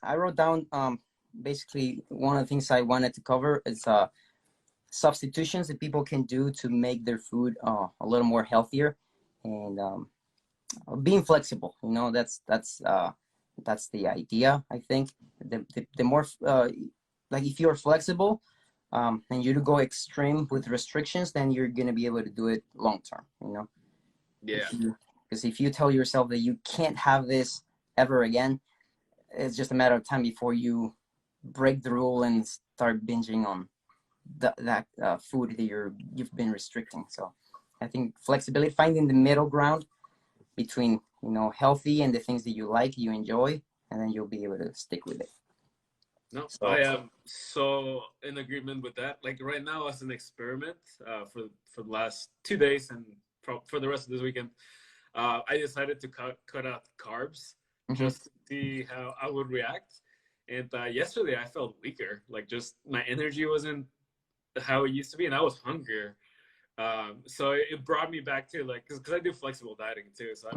I wrote down basically one of the things I wanted to cover is substitutions that people can do to make their food a little more healthier, and being flexible. You know, that's the idea. I think the more like if you're flexible, and you go extreme with restrictions, then you're gonna be able to do it long term. You know, Yeah. because if you tell yourself that you can't have this ever again, it's just a matter of time before you break the rule and start binging on that food that you've been restricting. So I think flexibility, finding the middle ground between, you know, healthy and the things that you like, you enjoy, and then you'll be able to stick with it. No, So I am so in agreement with that. Like right now, as an experiment, for the last 2 days and for the rest of this weekend, I decided to cut out carbs just to see how I would react. And yesterday, I felt weaker. Like just my energy wasn't how it used to be, and I was hungrier. So it brought me back to like because I do flexible dieting too, so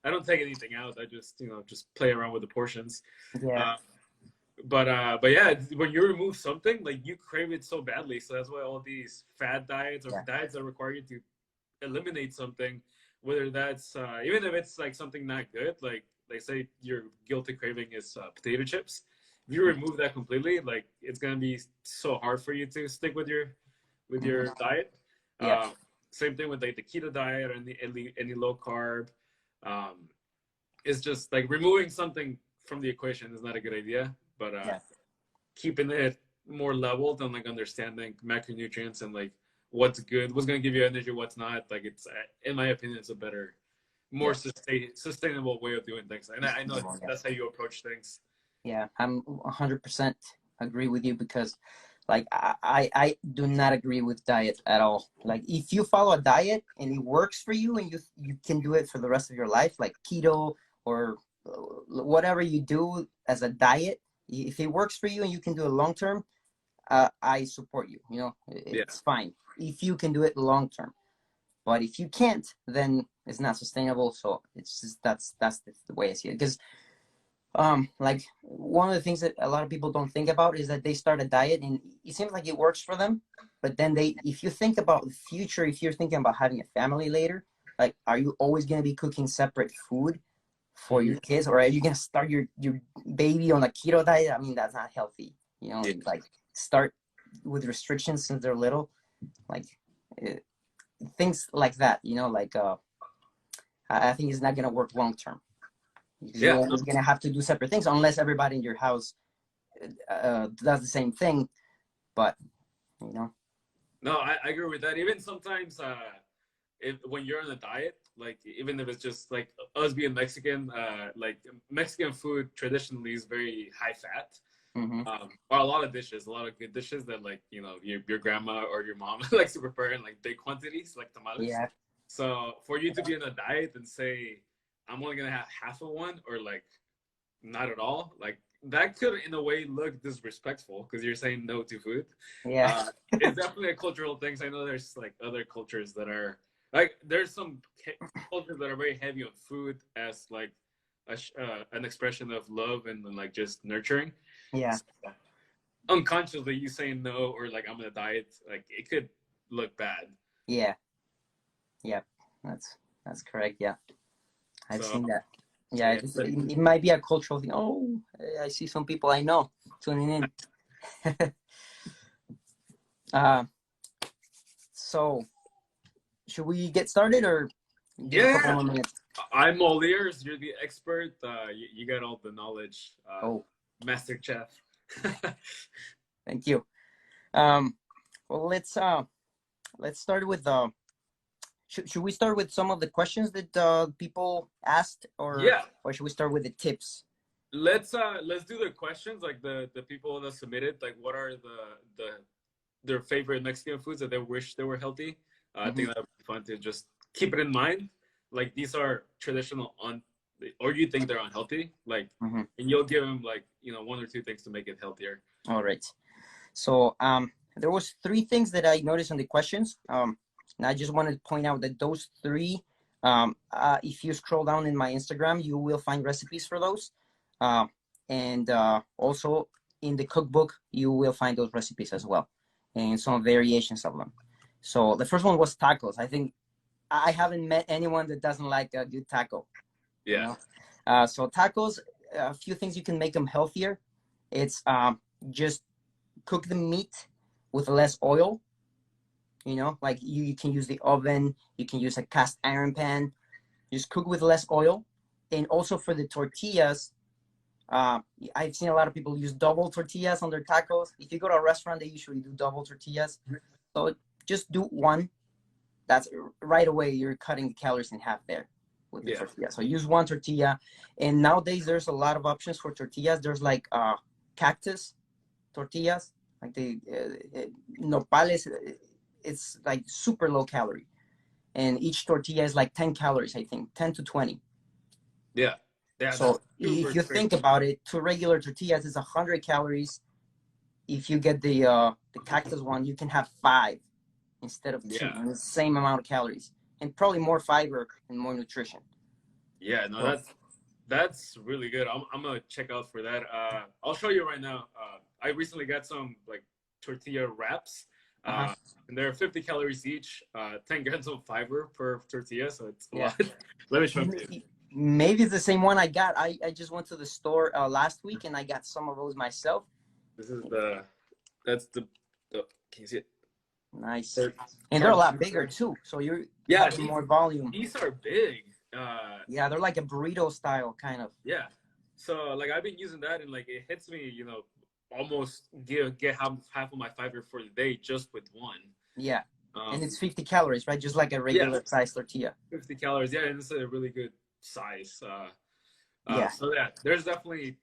I don't take anything out. I just just play around with the portions. yeah, But yeah, when you remove something, like you crave it so badly. So that's why all these fad diets or diets that require you to eliminate something, whether that's even if it's like something not good, like say your guilty craving is potato chips. If you remove that completely, like it's gonna be so hard for you to stick with your diet. yeah, Same thing with like the keto diet or any low carb. It's just like removing something from the equation is not a good idea. But yeah. keeping it more leveled and like understanding macronutrients and like what's good, what's going to give you energy, what's not. Like it's, in my opinion, it's a better, more sustainable way of doing things. And I know that's how you approach things. Yeah, I'm 100% agree with you, because like I do not agree with diet at all. Like if you follow a diet and it works for you and you can do it for the rest of your life, like keto or whatever you do as a diet, if it works for you and you can do it long term, I support you. You know, it's fine if you can do it long term. But if you can't, then it's not sustainable. So it's just that's the way I see it. Because like one of the things that a lot of people don't think about is that they start a diet and it seems like it works for them, but then if you think about the future, if you're thinking about having a family later, like are you always going to be cooking separate food for your kids, or are you going to start your baby on a keto diet? I mean, that's not healthy. You know, like start with restrictions since they're little, like things like that, you know, like I think it's not going to work long term. You're always going to have to do separate things unless everybody in your house does the same thing. But, you know. No, I agree with that. Even sometimes when you're on a diet, like even if it's just like us being Mexican, like Mexican food traditionally is very high fat. Or a lot of dishes, a lot of good dishes that like, you know, your grandma or your mom likes to prepare in like big quantities, like tamales. Yeah. So for you to be on a diet and say, I'm only gonna have half of one or like not at all, like that could in a way look disrespectful because you're saying no to food. Yeah. It's definitely a cultural thing. I know there's like other cultures that are like there's some cultures that are very heavy on food as like an expression of love and like just nurturing. Yeah. So, unconsciously, you saying no or like I'm on a diet, like it could look bad. Yeah. Yeah. That's correct. Yeah. I've seen that. Yeah, it might be a cultural thing. Oh, I see some people I know tuning in. So, should we get started or give a couple more minutes? I'm all ears. You're the expert. You got all the knowledge. Master chef. Thank you. Well, let's start with Should we start with some of the questions that people asked, or should we start with the tips? Let's do the questions, like the people that submitted, like what are their favorite Mexican foods that they wish they were healthy. I think that would be fun to just keep it in mind. Like these are traditional or you think they're unhealthy, like, and you'll give them like, you know, 1 or 2 things to make it healthier. All right. So there was 3 things that I noticed on the questions. And I just wanted to point out that those 3, if you scroll down in my Instagram, you will find recipes for those. And also in the cookbook, you will find those recipes as well, and some variations of them. So the first one was tacos. I think I haven't met anyone that doesn't like a good taco. Yeah. You know? So tacos, a few things you can make them healthier. It's just cook the meat with less oil. You know, like you can use the oven, you can use a cast iron pan. Just cook with less oil. And also for the tortillas, I've seen a lot of people use double tortillas on their tacos. If you go to a restaurant, they usually do double tortillas. So just do one. That's right away, you're cutting the calories in half there with the tortilla. So use one tortilla. And nowadays, there's a lot of options for tortillas. There's like cactus tortillas, like the nopales. It's like super low calorie. And each tortilla is like 10 calories, I think, 10 to 20. Yeah. Yeah. So if you think about it, two regular tortillas is 100 calories. If you get the cactus one, you can have 5 instead of 2, and the same amount of calories, and probably more fiber and more nutrition. Yeah, no, that's really good. I'm gonna check out for that. I'll show you right now. I recently got some like tortilla wraps, and they're 50 calories each, 10 grams of fiber per tortilla, so it's a lot. Let me show you. Maybe it's the same one I got. I just went to the store last week and I got some of those myself. This is that's the can you see it? Nice. And they're a lot bigger too, so you're having more volume. These are big. Yeah, they're like a burrito style kind of. Yeah. So like I've been using that, and like it hits me, you know, almost get half of my fiber for the day just with one. Yeah. And it's 50 calories, right? Just like a regular size tortilla. 50 calories, yeah, and it's a really good size. So yeah, there's definitely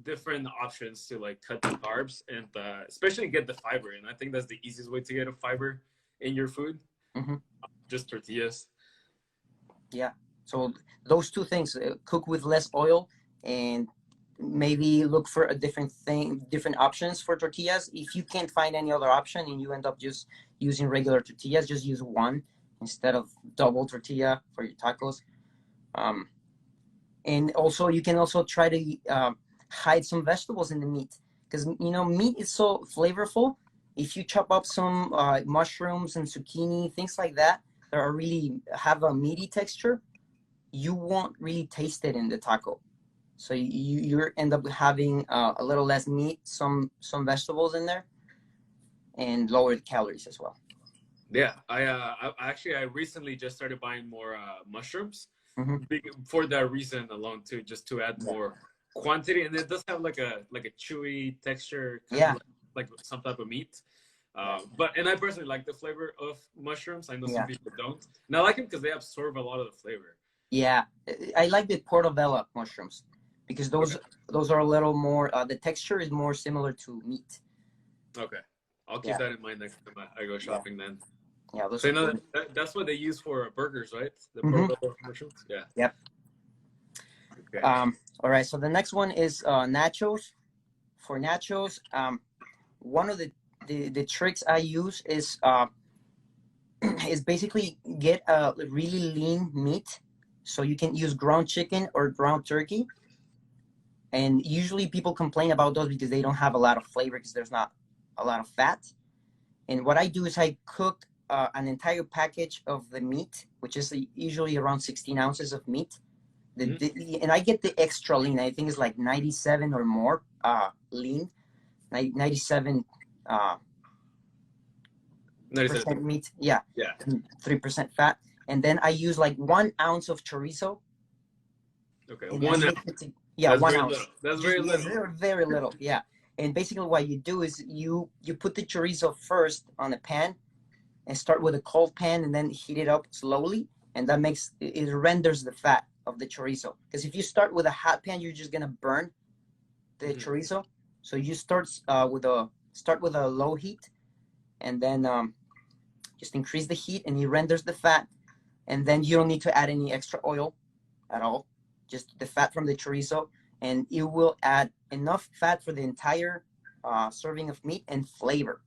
different options to like cut the carbs and especially get the fiber. And I think that's the easiest way to get a fiber in your food. Just tortillas. Yeah. So those two things, cook with less oil and maybe look for a different options for tortillas. If you can't find any other option and you end up just using regular tortillas, just use one instead of double tortilla for your tacos. And also you can also try to hide some vegetables in the meat, because you know meat is so flavorful. If you chop up some mushrooms and zucchini, things like that are really have a meaty texture, you won't really taste it in the taco. So you end up having a little less meat, some vegetables in there, and lowered calories as well. Yeah, I recently just started buying more mushrooms for that reason alone too, just to add more quantity, and it does have like a chewy texture, kind of like some type of meat. And I personally like the flavor of mushrooms. I know some people don't, and I like them because they absorb a lot of the flavor. Yeah, I like the portobello mushrooms because those are a little more. The texture is more similar to meat. Okay, I'll keep that in mind next time I go shopping then. Yeah, so you know that's what they use for burgers, right? The portobello mushrooms. Yeah. Yep. Okay. All right. So the next one is nachos. For nachos, one of the tricks I use is basically get a really lean meat. So you can use ground chicken or ground turkey. And usually people complain about those because they don't have a lot of flavor because there's not a lot of fat. And what I do is I cook an entire package of the meat, which is usually around 16 ounces of meat. And I get the extra lean. I think it's like 97 or more lean, 97 percent meat. Yeah. 3% fat. And then I use like 1 ounce of chorizo. Okay. 1 ounce. That's 1 ounce. Little. That's very little. Very little. Yeah. And basically what you do is you put the chorizo first on a pan and start with a cold pan and then heat it up slowly. And that it renders the fat of the chorizo. Because if you start with a hot pan, you're just gonna burn the chorizo. So you start with a low heat, and then just increase the heat, and it renders the fat. And then you don't need to add any extra oil at all. Just the fat from the chorizo, and it will add enough fat for the entire serving of meat and flavor.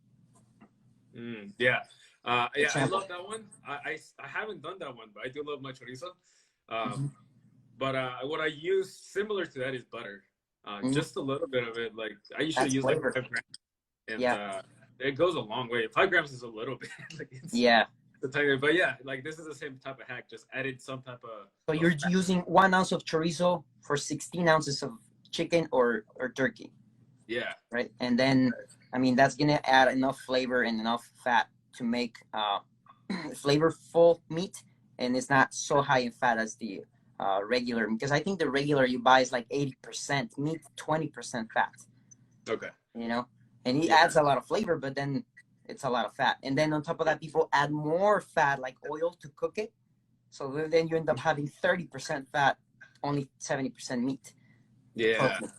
Yeah, I love that one. I haven't done that one, but I do love my chorizo. But what I use similar to that is butter. Mm, just a little bit of it. Like I usually that's use like flavor. 5 grams, and Yeah, it goes a long way. 5 grams is a little bit. Like it's yeah. the tiny, but yeah, like this is the same type of hack. Just added some type So of you're fat. using 1 ounce of chorizo for 16 ounces of chicken or turkey, Yeah, right? And then, I mean, that's gonna add enough flavor and enough fat to make flavorful meat, and it's not so high in fat as the regular. Because I think the regular you buy is like 80% meat, 20% fat. okay, You know, and it yeah, adds a lot of flavor, but then it's a lot of fat. And then on top of that, people add more fat, like oil, to cook it. So then you end up having 30% fat, only 70% meat yeah. protein.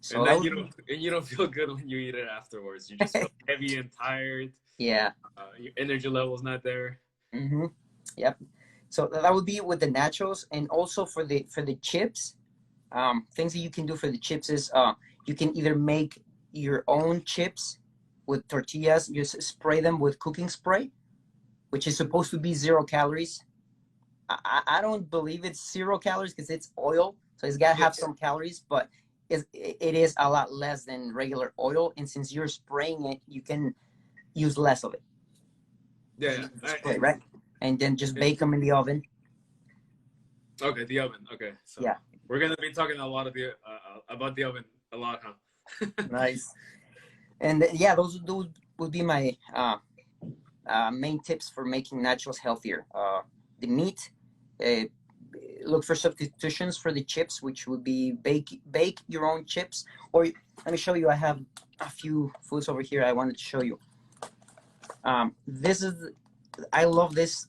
So And that then would be, you don't feel good when you eat it afterwards. You just feel heavy and tired. yeah. Your energy level's not there. Mm-hmm. Yep. So that would be with the nachos, and also for the chips. Things that you can do for the chips is you can either make your own chips with tortillas. You spray them with cooking spray, which is supposed to be 0 calories. I don't believe it's 0 calories because it's oil, so it's got to Yeah, have some calories, but it is a lot less than regular oil. And since you're spraying it, you can use less of it because yeah. you spray, right? And then just bake them in the oven. Okay, the oven. Okay, so Yeah, we're gonna be talking a lot of the about the oven a lot, huh? nice. And yeah, those would be my main tips for making nachos healthier. The meat, uh, look for substitutions for the chips, which would be bake your own chips. Or let me show you. I have a few foods over here I wanted to show you. This is I love this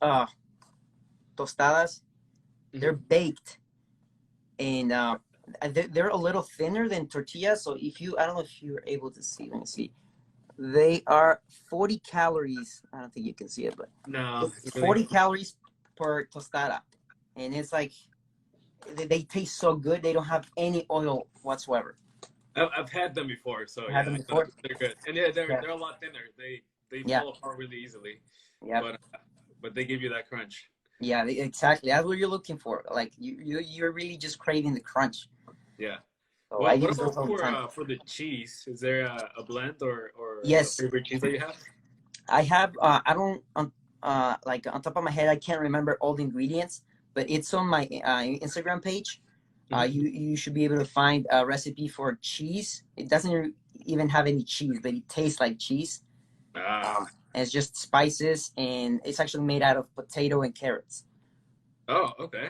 tostadas. They're Mhm. baked, and they're a little thinner than tortillas. So if you, I don't know if you're able to see. Let me see. They are 40 calories. I don't think you can see it, but No, it's it's really. 40 calories per tostada. And it's like they taste so good. They don't have any oil whatsoever. I've had them before, so You had yeah, them I know before? they're good, and yeah, Yeah. they're a lot thinner. They Yeah. fall apart really easily, Yeah. but they give you that crunch. Yeah. Exactly. That's what you're looking for. Like you're really just craving the crunch. Yeah. So I Well, what use those about all the time. for the cheese? Is there a blend or a Yes, favorite cheese that you have? I have. I don't like on top of my head. I can't remember all the ingredients, but it's on my Instagram page. Mhm. You should be able to find a recipe for cheese. It doesn't even have any cheese, but it tastes like cheese. Ah. And it's just spices, and it's actually made out of potato and carrots. Oh, okay.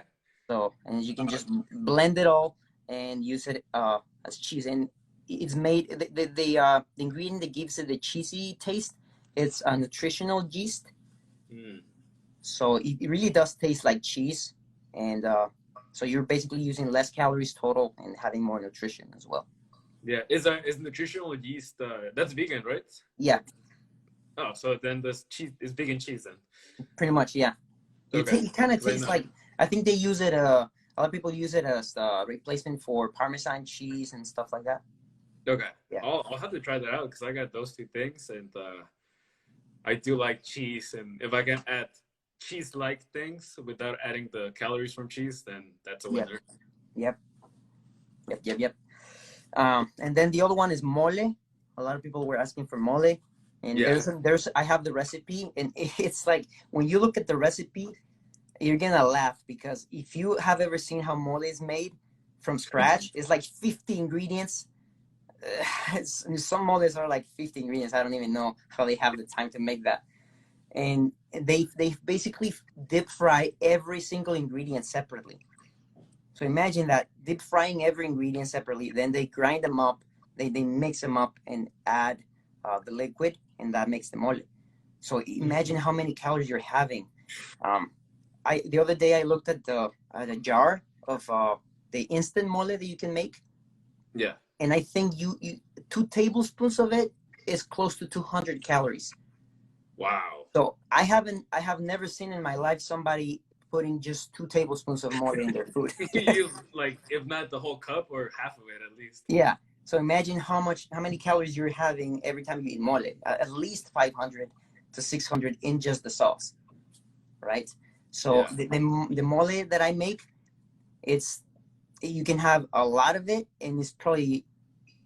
So, and you can Uh, just blend it all and use it as cheese. And it's made the ingredient that gives it the cheesy taste. It's a nutritional yeast, mm. so it really does taste like cheese. And so you're basically using less calories total and having more nutrition as well. Yeah. Is nutritional yeast that's vegan, right? Yeah, Oh, so then this cheese is vegan cheese then. pretty much. Yeah, Okay. it kind of 'Cause I tastes know. like, I think they use it. A lot of people use it as a replacement for Parmesan cheese and stuff like that. Okay. Yeah. I'll have to try that out because I got those two things, and I do like cheese, and if I can add cheese-like things without adding the calories from cheese, then that's a Yep. winner. Yep. Yep. Yep. Yep. And then the other one is mole. A lot of people were asking for mole, and Yeah. there's I have the recipe, and it's like when you look at the recipe, you're gonna laugh because if you have ever seen how mole is made from scratch, it's like 50 ingredients. Some moles are like 50 ingredients. I don't even know how they have the time to make that. And they basically deep fry every single ingredient separately. So imagine that, deep frying every ingredient separately. Then they grind them up, they mix them up and add the liquid, and that makes the mole. So imagine how many calories you're having. Um, the other day I looked at the jar of the instant mole that you can make, Yeah. and I think you 2 tablespoons of it is close to 200 calories. Wow. So I have never seen in my life somebody putting just 2 tablespoons of mole in their food. You use like if not the whole cup or half of it at least. Yeah. So imagine how many calories you're having every time you eat mole. At least 500 to 600 in just the sauce, right? So Yeah. the mole that I make, it's you can have a lot of it, and it's probably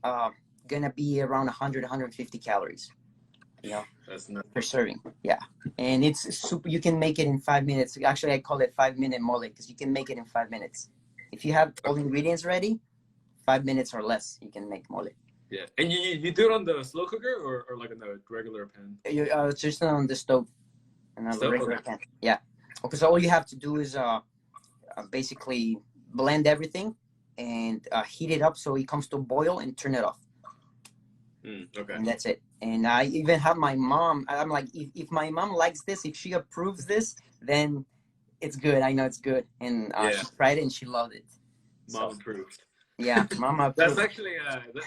gonna be around 100, 150 calories. You know, That's not per serving. Yeah, and it's super. You can make it in 5 minutes. Actually, I call it 5-minute mole because you can make it in 5 minutes. If you have all the ingredients ready, 5 minutes or less, you can make mole. yeah. And you do it on the slow cooker or like on the regular pan? Just on the stove and on the Stove? regular Okay. pan. Yeah. Okay, so all you have to do is basically blend everything and heat it up so it comes to a boil and turn it off. Okay. And that's it. And I even have my mom. I'm like, if my mom likes this, if she approves this, then it's good. I know it's good. And she tried it and she loved it. Mom approved. Yeah, mama That's approved. actually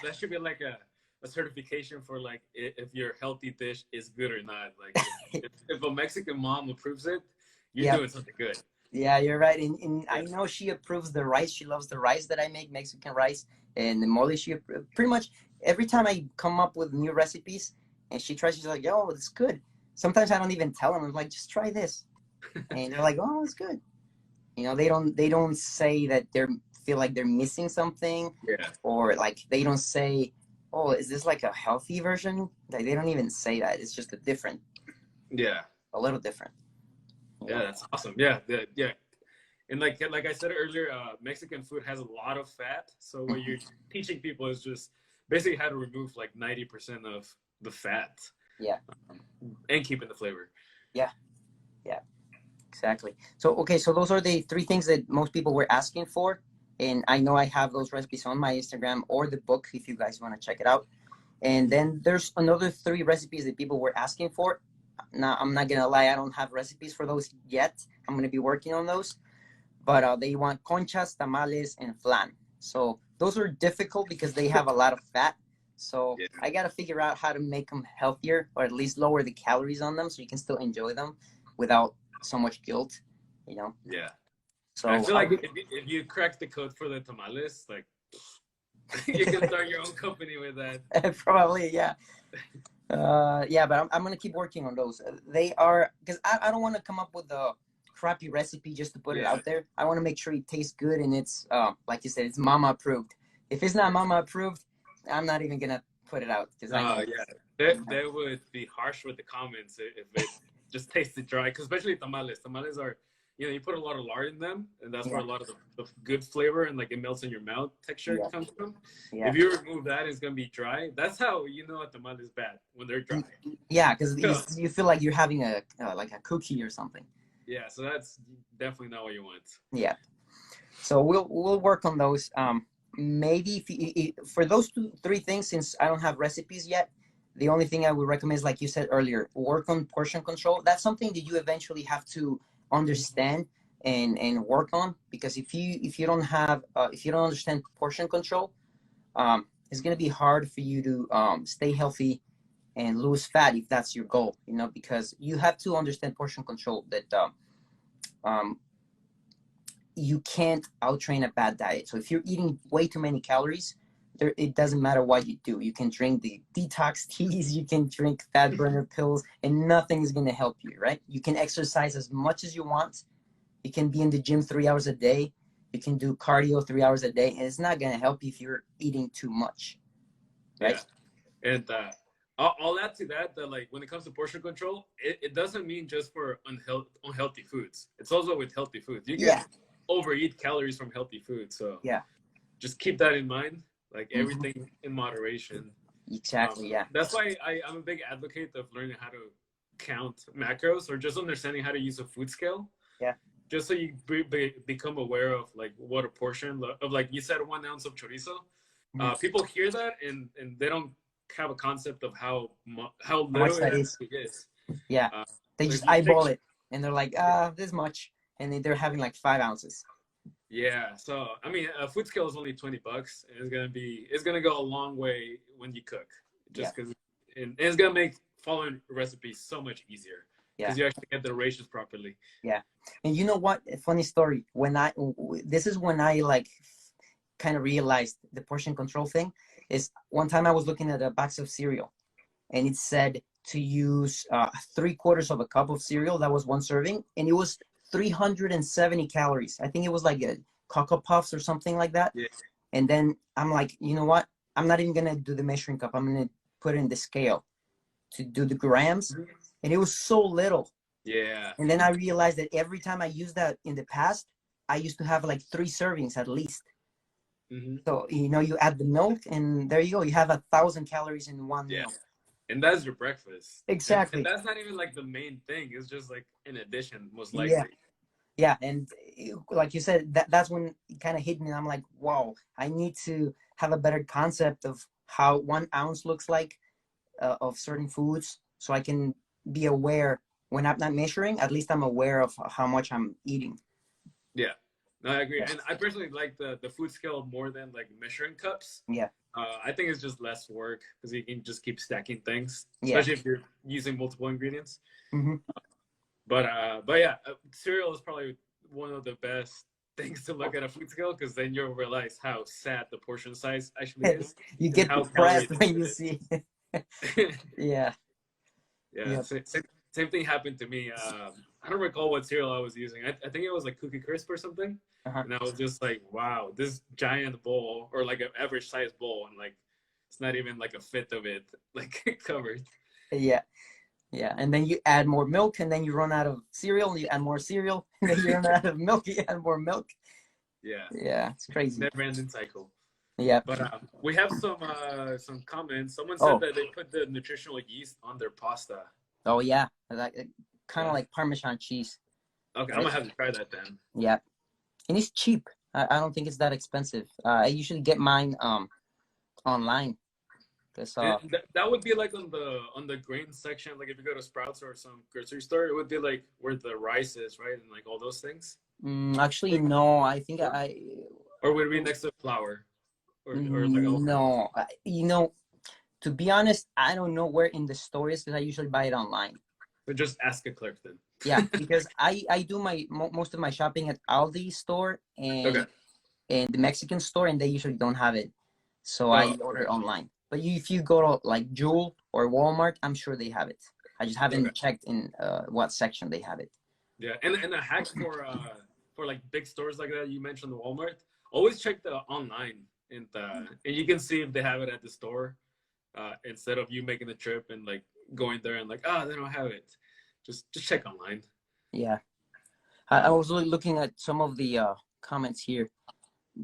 that should be like a certification for like if your healthy dish is good or not. Like if a Mexican mom approves it, you're doing something good. Yeah, you're right. And I know she approves the rice. She loves the rice that I make, Mexican rice. And the mole, she pretty much every time I come up with new recipes and she tries, she's like, yo, it's good. Sometimes I don't even tell them. I'm like, just try this. And they're like, oh, it's good. You know, they don't say that they feel like they're missing something. Yeah. Or like they don't say, oh, is this like a healthy version? Like they don't even say that. It's just a little different. Yeah, that's awesome. Yeah. And like I said earlier, Mexican food has a lot of fat. So what you're teaching people is just basically how to remove like 90% of the fat. Yeah. And keeping the flavor. Yeah. Exactly. So, okay, so those are the 3 things that most people were asking for. And I know I have those recipes on my Instagram or the book if you guys want to check it out. And then there's another 3 recipes that people were asking for. Now, I'm not going to lie, I don't have recipes for those yet. I'm going to be working on those. But they want conchas, tamales, and flan. So those are difficult because they have a lot of fat. So I got to figure out how to make them healthier or at least lower the calories on them so you can still enjoy them without so much guilt, you know? Yeah. So I feel like if you crack the code for the tamales, like you can start your own company with that. Probably, yeah. Yeah, but I'm going to keep working on those. They are, because I don't want to come up with a crappy recipe just to put it out there. I want to make sure it tastes good and it's, like you said, it's mama approved. If it's not mama approved, I'm not even going to put it out. That would be harsh with the comments if it just tasted dry, because especially tamales. Tamales are, you put a lot of lard in them, and that's where a lot of the good flavor and like it melts in your mouth texture comes from. Yeah. If you remove that, it's gonna be dry. That's how you know a tamale is bad, when they're dry. Yeah, because you feel like you're having a like a cookie or something. Yeah, so that's definitely not what you want. Yeah, so we'll work on those. Maybe for those 3 things, since I don't have recipes yet, the only thing I would recommend is, like you said earlier, work on portion control. That's something that you eventually have to understand and work on, because if you don't understand portion control, it's going to be hard for you to stay healthy and lose fat if that's your goal, because you have to understand portion control, that you can't outtrain a bad diet. So if you're eating way too many calories, it doesn't matter what you do. You can drink the detox teas, you can drink fat burner pills, and nothing is going to help you, right? You can exercise as much as you want. You can be in the gym 3 hours a day. You can do cardio 3 hours a day, and it's not going to help you if you're eating too much, right? Yeah. And I'll add to that like when it comes to portion control, it doesn't mean just for unhealthy foods. It's also with healthy foods. You can overeat calories from healthy food. So just keep that in mind. Like everything in moderation. Exactly, yeah. That's why I'm a big advocate of learning how to count macros, or just understanding how to use a food scale. Yeah. Just so you become aware of like what a portion of, like you said, 1 ounce of chorizo. People hear that and they don't have a concept of how little it is. Yeah. They just eyeball it and they're like, this much. And they're having like 5 ounces. Yeah, so I mean, a food scale is only $20, and it's gonna go a long way when you cook, just because, and it's gonna make following recipes so much easier because you actually get the ratios properly. Yeah, and you know what? A funny story. This is when I like kind of realized the portion control thing. Is one time I was looking at a box of cereal, and it said to use 3/4 of a cup of cereal. That was 1 serving, and it was 370 calories. I think it was like Cocoa Puffs or something like that. Yeah. And then I'm like, you know what? I'm not even gonna do the measuring cup. I'm gonna put it in the scale to do the grams, and it was so little. Yeah. And then I realized that every time I used that in the past, I used to have like 3 servings at least. Mm-hmm. So you add the milk, and there you go. You have 1,000 calories in one Yeah. meal. And that's your breakfast. And Exactly. that's not even like the main thing. It's just like in addition, most Yeah. likely. Yeah, and like you said, that's when it kind of hit me. I'm like, wow, I need to have a better concept of how 1 ounce looks like of certain foods, so I can be aware when I'm not measuring. At least I'm aware of how much I'm eating. Yeah. No, I agree. Yeah. And I personally like the food scale more than like measuring cups. Yeah. I think it's just less work because you can just keep stacking things, Yeah. especially if you're using multiple ingredients. Mm-hmm. But yeah, cereal is probably one of the best things to look at a food scale because then you'll realize how sad the portion size actually is You and get how calorie depressed dense when it you is. see. Yeah. Yeah, Yep. same thing happened to me. I don't recall what cereal I was using. I think it was like Cookie Crisp or something. Uh-huh. And I was just like, wow, this giant bowl or like an average size bowl, and like it's not even like a fifth of it like covered. Yeah. Yeah. And then you add more milk, and then you run out of cereal, and you add more cereal, and then you run out of milk, you add more milk. Yeah, Yeah, it's crazy. never ending cycle. Yeah. But we have some comments. Someone said Oh. that they put the nutritional yeast on their pasta. Oh yeah. Like kind Yeah. of like Parmesan cheese. Okay, I'm Right? gonna have to try that then. Yeah. And it's cheap. I don't think it's that expensive. I usually get mine online. Cause And that would be like on the grain section. Like if you go to Sprouts or some grocery store, it would be like where the rice is, right, and like all those things. actually no. I think Or would it be next to flour, or like a whole grain? no. To be honest, I don't know where in the store is because I usually buy it online. But just ask a clerk then. Yeah, because I do my most of my shopping at Aldi store Okay. and the Mexican store, and they usually don't have it, so I Oh, order okay. online. But if you go to like Jewel or Walmart, I'm sure they have it. I just haven't Okay. checked in what section they have it. Yeah, and a hack for like big stores like that you mentioned the Walmart. Always check the online and you can see if they have it at the store instead of you making the trip and like going there and like they don't have it. Just check online. Yeah, I was looking at some of the comments here.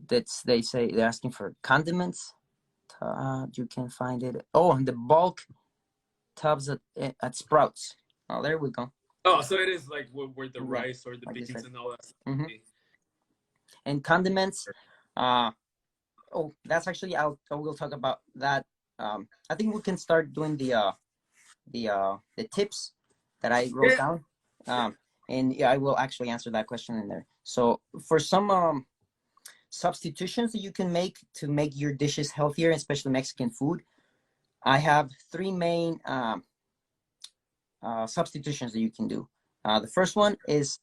They say they're asking for condiments. You can find it. Oh, and the bulk tubs at Sprouts. Oh, there we go. Oh, so it is like where the Yeah, rice or the like you beans said. and all that stuff. Mm-hmm. And condiments. Oh, that's actually I will talk about that. I think we can start doing the tips that I wrote down. And yeah, I will actually answer that question in there. So for some substitutions that you can make to make your dishes healthier, especially Mexican food, I have 3 main substitutions that you can do. The first one is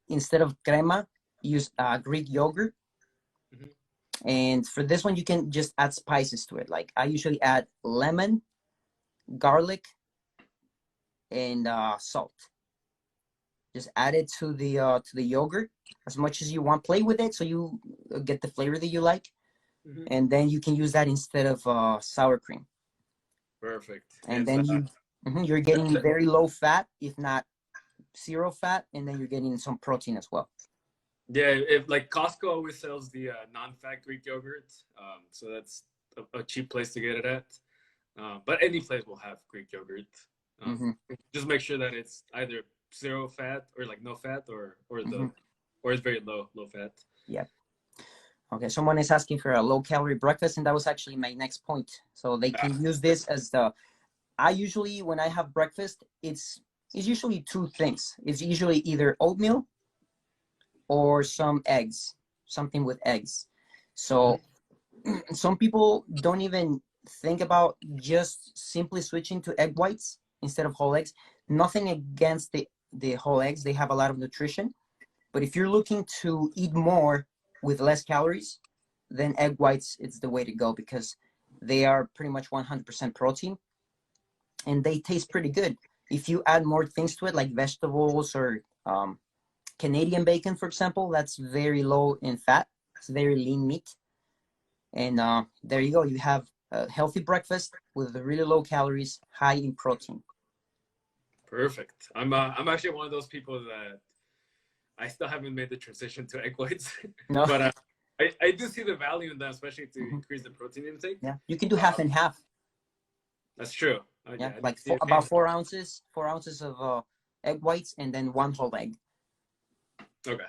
instead of crema, use Greek yogurt. Mm-hmm. And for this one, you can just add spices to it. Like I usually add lemon, garlic, and salt. Just add it to the yogurt as much as you want. Play with it so you get the flavor that you like, Mm-hmm. and then you can use that instead of sour cream. Perfect. And then you're getting very low fat, if not 0 fat, and then you're getting some protein as well. Yeah, if like Costco always sells the non-fat Greek yogurt, so that's a cheap place to get it at. But any place will have Greek yogurt. Just make sure that it's either 0 fat or like no fat or it's very low fat. Yeah. Okay, someone is asking for a low-calorie breakfast, and that was actually my next point. So they can use this as I usually, when I have breakfast, it's usually 2 things. It's usually either oatmeal or some eggs, something with eggs. So some people don't even think about just simply switching to egg whites instead of whole eggs. Nothing against the whole eggs. They have a lot of nutrition. But if you're looking to eat more with less calories, then egg whites is the way to go because they are pretty much 100% protein and they taste pretty good. If you add more things to it, like vegetables or Canadian bacon, for example, that's very low in fat. It's very lean meat. And there you go. You have a healthy breakfast with really low calories, high in protein. Perfect. I'm actually one of those people that I still haven't made the transition to egg whites, No. but I do see the value in that, especially to increase the protein intake. Yeah, you can do half and half. That's true. Yeah, Yeah, like about 4 ounces of egg whites, and then one whole egg. Okay,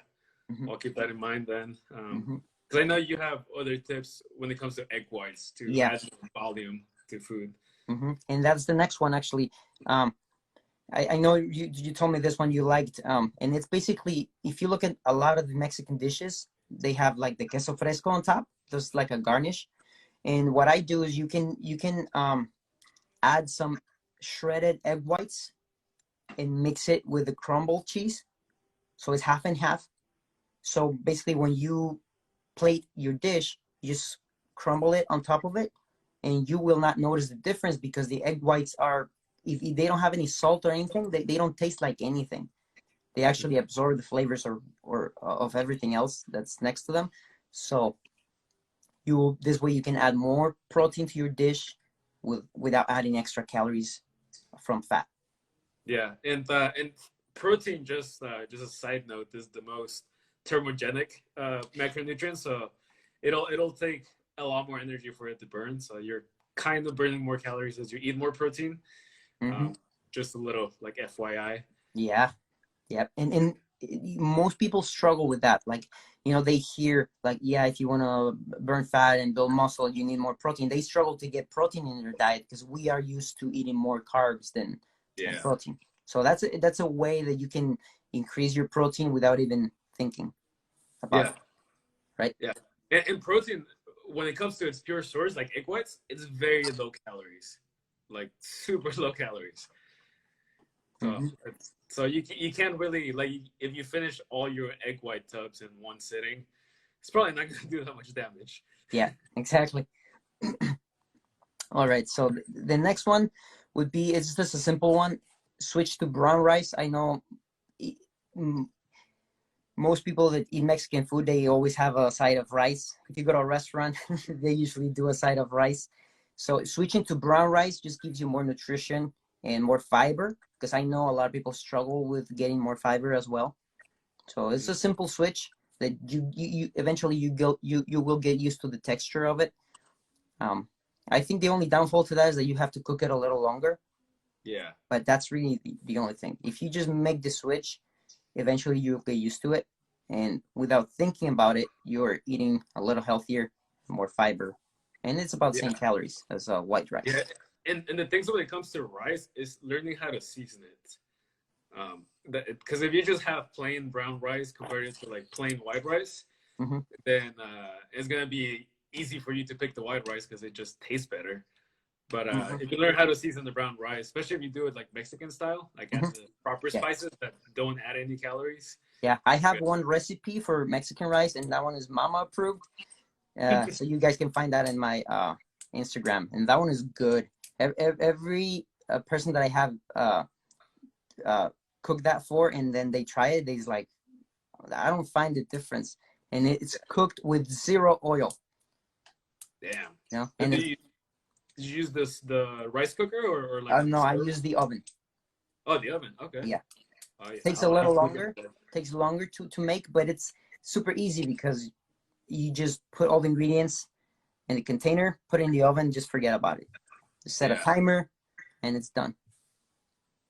I'll keep that in mind then. Because I know you have other tips when it comes to egg whites to add volume to food. And that's the next one, actually. I know you told me this one you liked, and it's basically, if you look at a lot of the Mexican dishes, they have like the queso fresco on top, just like a garnish. And what I do is you can add some shredded egg whites and mix it with the crumbled cheese, so it's half and half. So basically, when you plate your dish, you just crumble it on top of it, and you will not notice the difference because the egg whites are, if they don't have any salt or anything, they don't taste like anything. They actually absorb the flavors or of everything else that's next to them. So this way you can add more protein to your dish without adding extra calories from fat. Yeah, and protein, just a side note, is the most thermogenic macronutrient. So it'll take a lot more energy for it to burn. So you're kind of burning more calories as you eat more protein. Just a little like FYI. Yeah. And most people struggle with that. Like, they hear like, yeah, if you want to burn fat and build muscle, you need more protein. They struggle to get protein in their diet because we are used to eating more carbs than protein. So that's a way that you can increase your protein without even thinking about it. Right? Yeah. And protein, when it comes to its pure source, like egg whites, it's very low calories, like super low calories. So you can't really, like, if you finish all your egg white tubs in one sitting, it's probably not going to do that much damage. Yeah, exactly. All right, so the next one would be, it's just a simple one. Switch to brown rice. I know most people that eat Mexican food, they always have a side of rice. If you go to a restaurant, they usually do a side of rice. So switching to brown rice just gives you more nutrition and more fiber, because I know a lot of people struggle with getting more fiber as well. So it's a simple switch that you eventually you will get used to the texture of it. I think the only downfall to that is that you have to cook it a little longer. Yeah. But that's really the only thing. If you just make the switch, eventually you'll get used to it. And without thinking about it, you're eating a little healthier, more fiber. And it's about the same calories as white rice. Yeah. And the things when it comes to rice is learning how to season it. Because if you just have plain brown rice compared to like plain white rice, then it's going to be easy for you to pick the white rice because it just tastes better. But if you learn how to season the brown rice, especially if you do it like Mexican style, like add the proper spices that don't add any calories. Yeah, I have one recipe for Mexican rice, and that one is mama approved. So you guys can find that in my Instagram, and that one is good. Every person that I have cooked that for, and then they try it, they's like, I don't find the difference, and it's cooked with 0 oil. Damn. And did you use the rice cooker or like? No, I use the oven. Oh, the oven. Okay. Yeah. Oh, yeah. Takes a little longer. Takes longer to make, but it's super easy because you just put all the ingredients in the container, put it in the oven, just forget about it. Just set a timer, and it's done.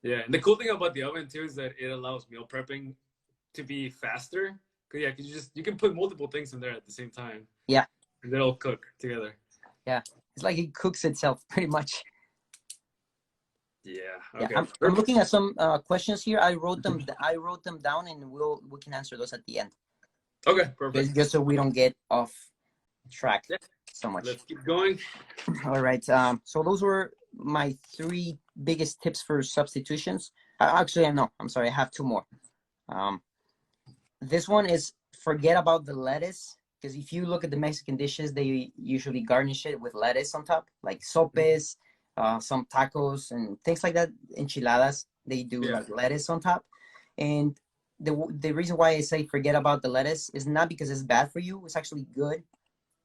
Yeah, and the cool thing about the oven too is that it allows meal prepping to be faster. Cause you can put multiple things in there at the same time. Yeah. And they'll cook together. Yeah, it's like it cooks itself pretty much. Yeah. Okay. Yeah, I'm looking at some questions here. I wrote them down, and we can answer those at the end. Okay, perfect. Just so we don't get off track so much. Let's keep going. All right. So those were my 3 biggest tips for substitutions. Actually, no, I'm sorry. I have 2 more. This one is forget about the lettuce, because if you look at the Mexican dishes, they usually garnish it with lettuce on top, like sopes, some tacos and things like that. Enchiladas, they do like lettuce on top. And the reason why I say forget about the lettuce is not because it's bad for you. It's actually good,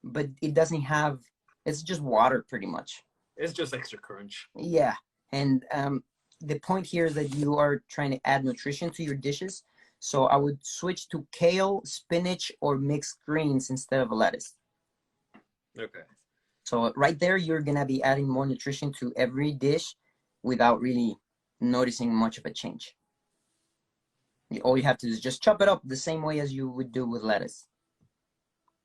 but it doesn't have. It's just water, pretty much. It's just extra crunch. Yeah, and the point here is that you are trying to add nutrition to your dishes. So I would switch to kale, spinach, or mixed greens instead of a lettuce. Okay. So right there, you're gonna be adding more nutrition to every dish without really noticing much of a change. All you have to do is just chop it up the same way as you would do with lettuce.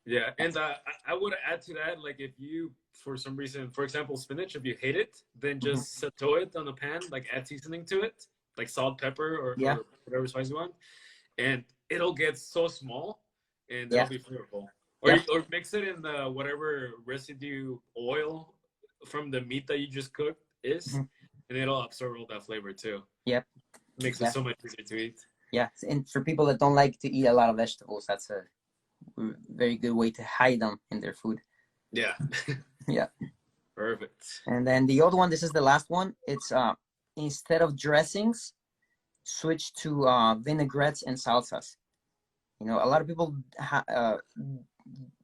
Yeah, and I would add to that, like if you, for some reason, for example, spinach, if you hate it, then Mm-hmm. just saute it on a pan, like add seasoning to it, like salt, pepper, Yeah, or whatever spice you want, and it'll get so small, and it'll yeah, be flavorful. yeah. Or mix it in the whatever residue oil from the meat that you just cooked is, Mm-hmm. and it'll absorb all that flavor too. Yep. Makes it Yeah, so much easier to eat. yeah. And for people that don't like to eat a lot of vegetables, that's a very good way to hide them in their food. Yeah. Yeah. Perfect. And then the other one, this is the last one. It's instead of dressings, switch to vinaigrettes and salsas. You know, a lot of people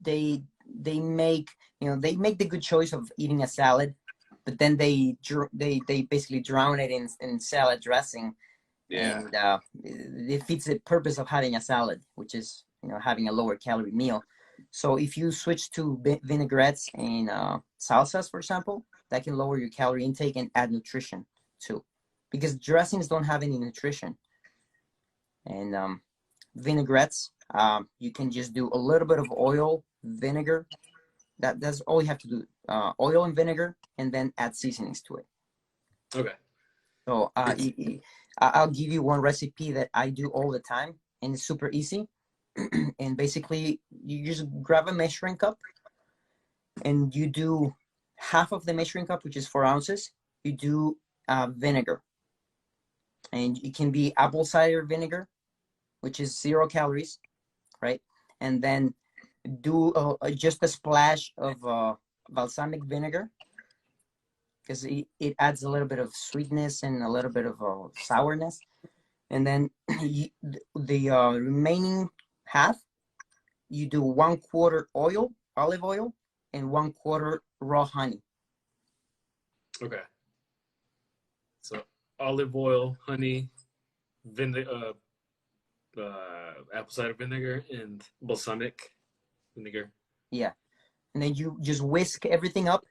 they make they make the good choice of eating a salad, but then they basically drown it in salad dressing, Yeah. and it defeats the purpose of having a salad, which is having a lower calorie meal. So if you switch to vinaigrettes and salsas, for example, that can lower your calorie intake and add nutrition too, because dressings don't have any nutrition. And vinaigrettes, you can just do a little bit of oil, vinegar. That's all you have to do. Oil and vinegar, and then add seasonings to it. Okay. So I'll give you one recipe that I do all the time, and it's super easy. And basically, you just grab a measuring cup, and you do half of the measuring cup, which is 4 ounces. You do vinegar, and it can be apple cider vinegar, which is 0 calories, right? And then do just a splash of balsamic vinegar, because it adds a little bit of sweetness and a little bit of sourness. And then the remaining half, you do 1/4 oil, olive oil, and 1/4 raw honey. Okay. So olive oil, honey, apple cider vinegar, and balsamic vinegar. Yeah. And then you just whisk everything up.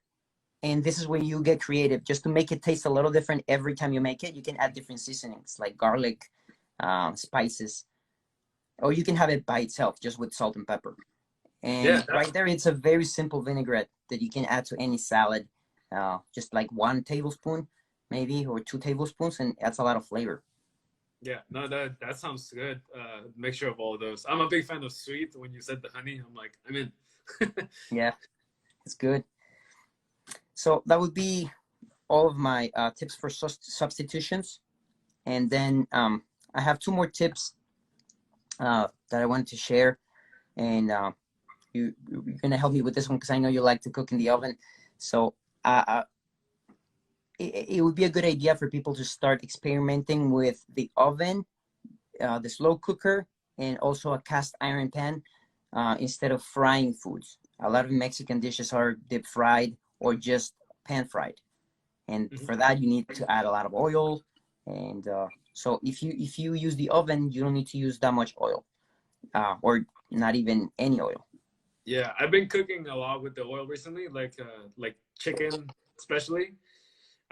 And this is where you get creative. Just to make it taste a little different every time you make it, you can add different seasonings like garlic, spices, or you can have it by itself just with salt and pepper. Yeah. And right there, it's a very simple vinaigrette that you can add to any salad, just like 1 tablespoon maybe, or 2 tablespoons, and adds a lot of flavor. Yeah. No, that sounds good. Mixture of all of those. I'm a big fan of sweet. When you said the honey, I'm like, I'm in. Yeah, it's good. So that would be all of my tips for substitutions. And then I have 2 more tips that I wanted to share. And you're going to help me with this one because I know you like to cook in the oven. So it would be a good idea for people to start experimenting with the oven, the slow cooker, and also a cast iron pan instead of frying foods. A lot of Mexican dishes are deep fried or just pan fried. And for that, you need to add a lot of oil. And so if you use the oven, you don't need to use that much oil, or not even any oil. Yeah, I've been cooking a lot with the oil recently, like chicken especially.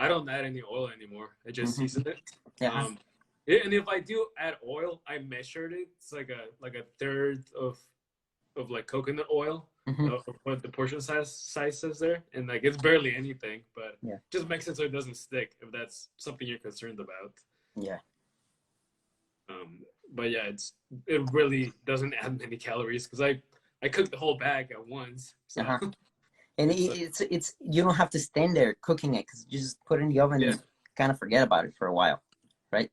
I don't add any oil anymore. I just season it. Yeah. And if I do add oil, I measured it. It's like a third of like coconut oil. Of what the portion size says there, and like it's barely anything, but just makes it so it doesn't stick. If that's something you're concerned about. Yeah. But yeah, it really doesn't add many calories because I cooked the whole bag at once. So. And it's you don't have to stand there cooking it because you just put it in the oven and kind of forget about it for a while, right?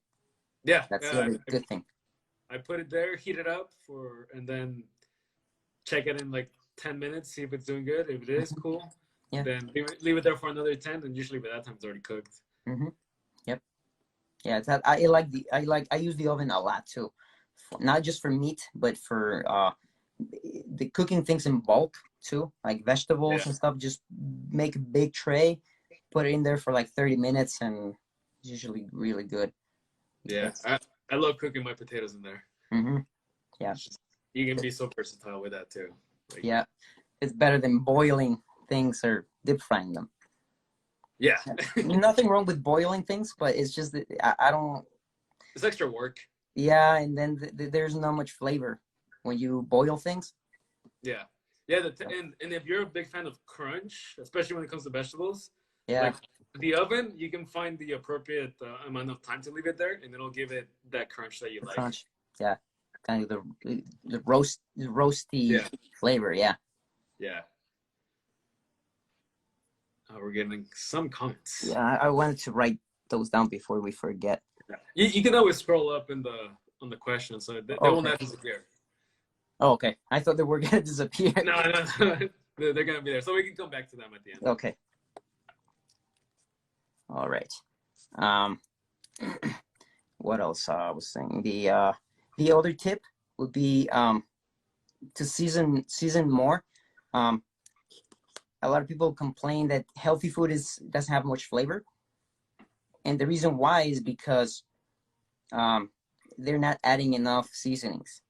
Yeah, that's the other good thing. I put it there, heat it up and then check it in like 10 minutes, see if it's doing good. If it is, cool. Yeah. Then leave it there for another 10, and usually by that time it's already cooked. Yep. Yeah, I use the oven a lot too. not just for meat, but for the cooking things in bulk too, like vegetables Yeah. and stuff. Just make a big tray, put it in there for like 30 minutes, and it's usually really good. Yeah. It's, I love cooking my potatoes in there. mm-hmm. Yeah. It's just, you can be so versatile with that too. Like, Yeah. It's better than boiling things or deep frying them. yeah. Nothing wrong with boiling things, but it's just that I don't. It's extra work. Yeah, and then there's not much flavor when you boil things. Yeah. Yeah. And if you're a big fan of crunch, especially when it comes to vegetables, Yeah, like the oven, you can find the appropriate amount of time to leave it there, and it'll give it that crunch that you the like. crunch. Yeah, kind of the roasty Yeah. flavor. Yeah. Yeah. We're getting some comments. Yeah, I wanted to write those down before we forget. Yeah. You can always scroll up in the on the questions, so they will Okay. not disappear. Oh, okay. I thought they were gonna disappear. No, they're gonna be there, so we can come back to them at the end. Okay. All right. What else I was saying? The other tip would be to season more. A lot of people complain that healthy food doesn't have much flavor, and the reason why is because they're not adding enough seasonings.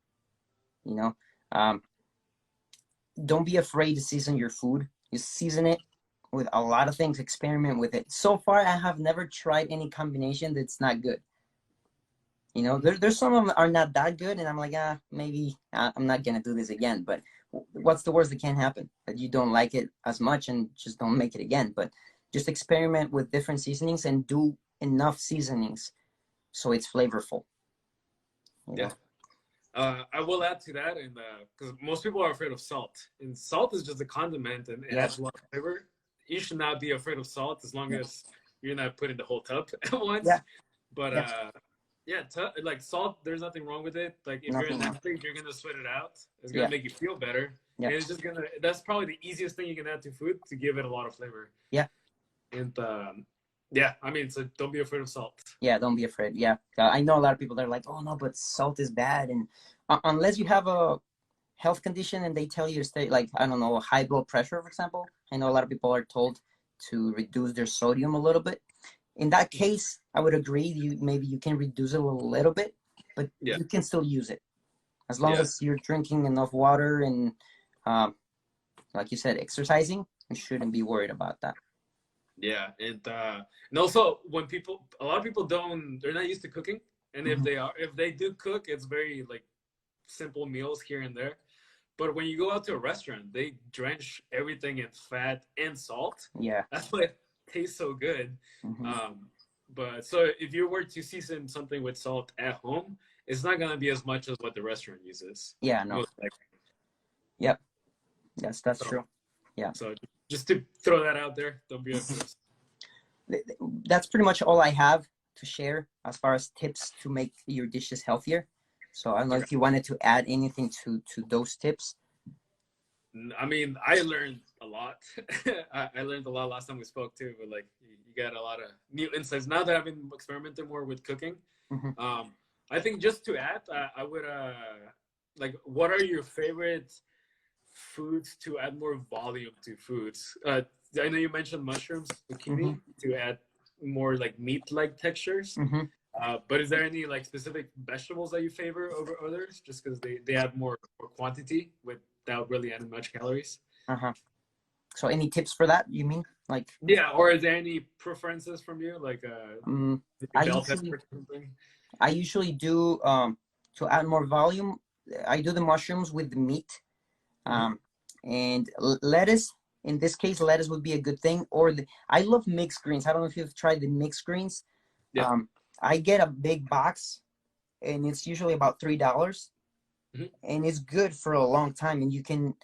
You know, don't be afraid to season your food. You season it with a lot of things. Experiment with it. So far, I have never tried any combination that's not good. You know, there's some of them are not that good, and I'm like, maybe I'm not gonna do this again. But what's the worst that can happen? That you don't like it as much and just don't make it again. But just experiment with different seasonings and do enough seasonings so it's flavorful. You know? Yeah. I will add to that, and because most people are afraid of salt, and salt is just a condiment and it adds a lot of flavor. You should not be afraid of salt as long as you're not putting the whole tub at once. Yeah. But like salt, there's nothing wrong with it. Like if you're in that stage, you're gonna sweat it out. It's gonna make you feel better. Yeah. And it's just gonna. That's probably the easiest thing you can add to food to give it a lot of flavor. Yeah. And yeah, I mean, so don't be afraid of salt. Yeah, don't be afraid. Yeah, I know a lot of people that are like, oh no, but salt is bad, and unless you have a health condition and they tell you to stay, like, I don't know, high blood pressure, for example. I know a lot of people are told to reduce their sodium a little bit. In that case, I would agree. Maybe you can reduce it a little bit, but you can still use it as long as you're drinking enough water and, like you said, exercising. You shouldn't be worried about that. Yeah, and also when a lot of people they're not used to cooking, and if they do cook, it's very like simple meals here and there. But when you go out to a restaurant, they drench everything in fat and salt. Yeah, that's why it tastes so good. But so if you were to season something with salt at home, it's not gonna be as much as what the restaurant uses. Yeah, no. Yep. Yes, that's true. Yeah. So just to throw that out there, don't be afraid. That's pretty much all I have to share as far as tips to make your dishes healthier. So I don't know if you wanted to add anything to those tips. I mean, I learned a lot. I learned a lot last time we spoke too, but like you got a lot of new insights. Now that I've been experimenting more with cooking, I think just to add, I would like, what are your favorite foods to add more volume to foods? I know you mentioned mushrooms, zucchini, to add more like meat-like textures. But is there any like specific vegetables that you favor over others, just because they add more quantity without really adding much calories? So any tips for that, you mean? Like, yeah, or is there any preferences from you, like I usually do to add more volume. I do the mushrooms with the meat, and lettuce. In this case, lettuce would be a good thing. Or I love mixed greens. I don't know if you've tried the mixed greens. Yeah. I get a big box, and it's usually about $3, and it's good for a long time. And you can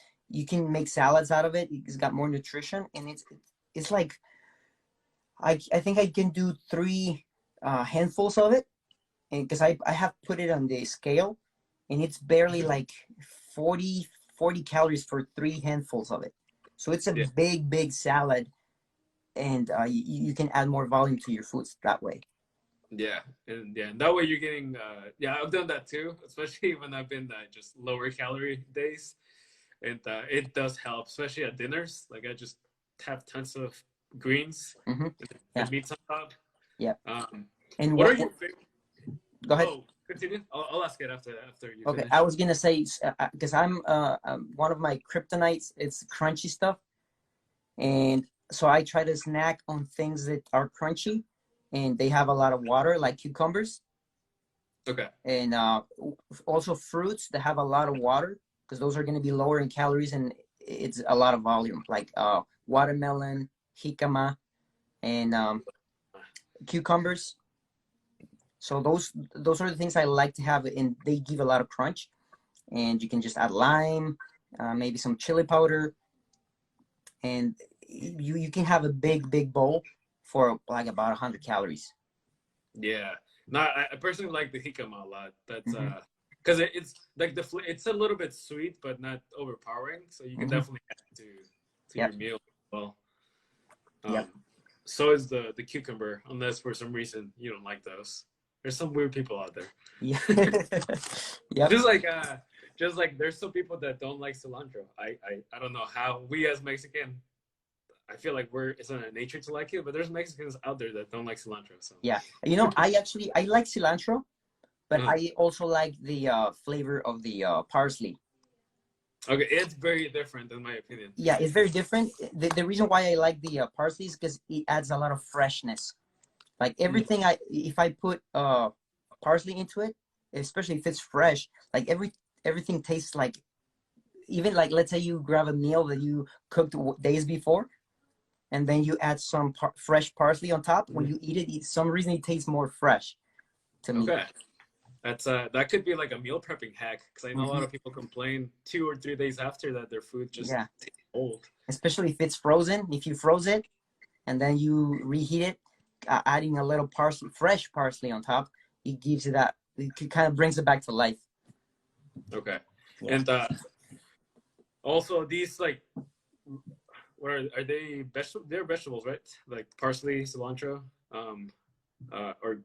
make salads out of it. It's got more nutrition, and it's like I think I can do 3 handfuls of it, and because I have put it on the scale, and it's barely like 40 calories for 3 handfuls of it. So it's a big salad, and you can add more volume to your foods that way. Yeah, and that way you're getting. Yeah, I've done that too, especially when I've been just lower calorie days, and it does help, especially at dinners. Like I just have tons of greens Mm-hmm. Yeah. and meats on top. Yeah. Um, And what are your favorite? go ahead. Oh, continue. I'll ask it after you Okay, I finish. was gonna say because I'm one of my kryptonites. It's crunchy stuff, and so I try to snack on things that are crunchy, and they have a lot of water, like cucumbers, Okay. and also fruits that have a lot of water, because those are gonna be lower in calories and it's a lot of volume, like watermelon, jicama, and cucumbers. So those are the things I like to have, and they give a lot of crunch. And you can just add lime, maybe some chili powder, and you can have a big bowl for like about 100 calories. Yeah. No, I personally like the jicama a lot. That's Mm-hmm. because it's like it's a little bit sweet, but not overpowering. So you can Mm-hmm. definitely add to Yep. your meal as well. Yep. So is the cucumber, unless for some reason you don't like those. There's some weird people out there. Yeah. Yep. Just like there's some people that don't like cilantro. I don't know how we as Mexican, I feel like it's in our nature to like it, but there's Mexicans out there that don't like cilantro. So Yeah. I like cilantro, but uh-huh. I also like the flavor of the parsley. Okay, it's very different in my opinion. Yeah, it's very different. The reason why I like the parsley is because it adds a lot of freshness. Like everything, if I put parsley into it, especially if it's fresh, like everything tastes like, even like, let's say you grab a meal that you cooked days before, and then you add some fresh parsley on top. When you eat it, some reason it tastes more fresh to me. Okay, that's that could be like a meal prepping hack because I know a lot Mm-hmm. of people complain 2 or 3 days after that their food just Yeah, tastes old. especially if it's frozen. If you froze it and then you reheat it, adding a little parsley, fresh parsley on top, it gives you that. It kind of brings it back to life. Okay, Yeah. and also these like what are they vegetable? They're vegetables, right? Like parsley, cilantro, or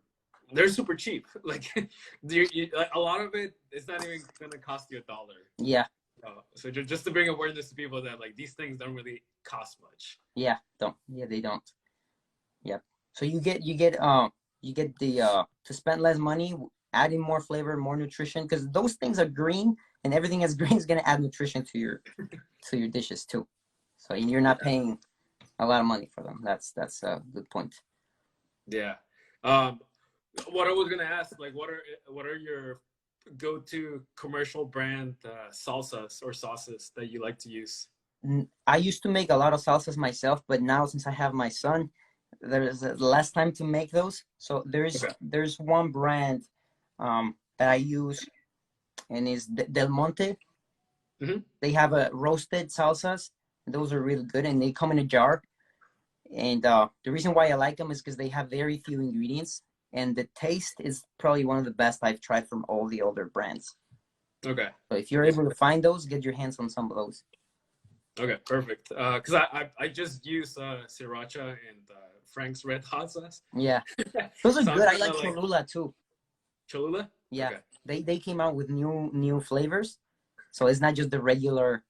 they're super cheap. Like, like a lot of it, it's not even gonna cost you $1. Yeah. So just to bring awareness to people that like these things don't really cost much. Yeah. Don't. Yeah, they don't. Yep. So you get the to spend less money, adding more flavor, more nutrition, because those things are green, and everything that's green is gonna add nutrition to your dishes too. So you're not paying a lot of money for them. That's a good point. Yeah. What I was gonna ask, like, what are your go-to commercial brand salsas or sauces that you like to use? I used to make a lot of salsas myself, but now since I have my son, there's less time to make those. So Okay. there's one brand that I use, and is Del Monte. Mm-hmm. They have a roasted salsas. Those are really good, and they come in a jar. And the reason why I like them is because they have very few ingredients, and the taste is probably one of the best I've tried from all the other brands. Okay. So if you're able to find those, get your hands on some of those. Okay, perfect. Because I just use sriracha and Frank's Red Hot sauce. Yeah, those are So I'm good. I trying like to like Cholula too. Cholula. Yeah, Okay. they came out with new flavors, so it's not just the regular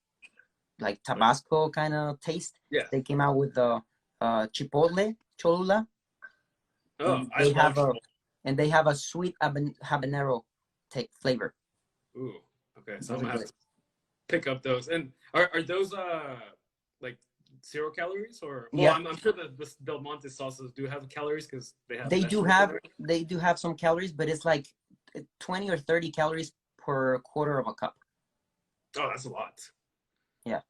like Okay. Tabasco kind of taste. Yeah. They came out with the Chipotle Cholula, Oh, and I love Chipotle. they have a sweet habanero take flavor. Ooh. Okay, so I'm Those are gonna have good. to pick up those. And are those like 0 calories or well, Yeah, I'm sure that the Del Monte sauces do have calories because they have they do vegetables in have there. they do have some calories, but it's like 20 or 30 calories per quarter of a cup. Oh, that's a lot. Yeah.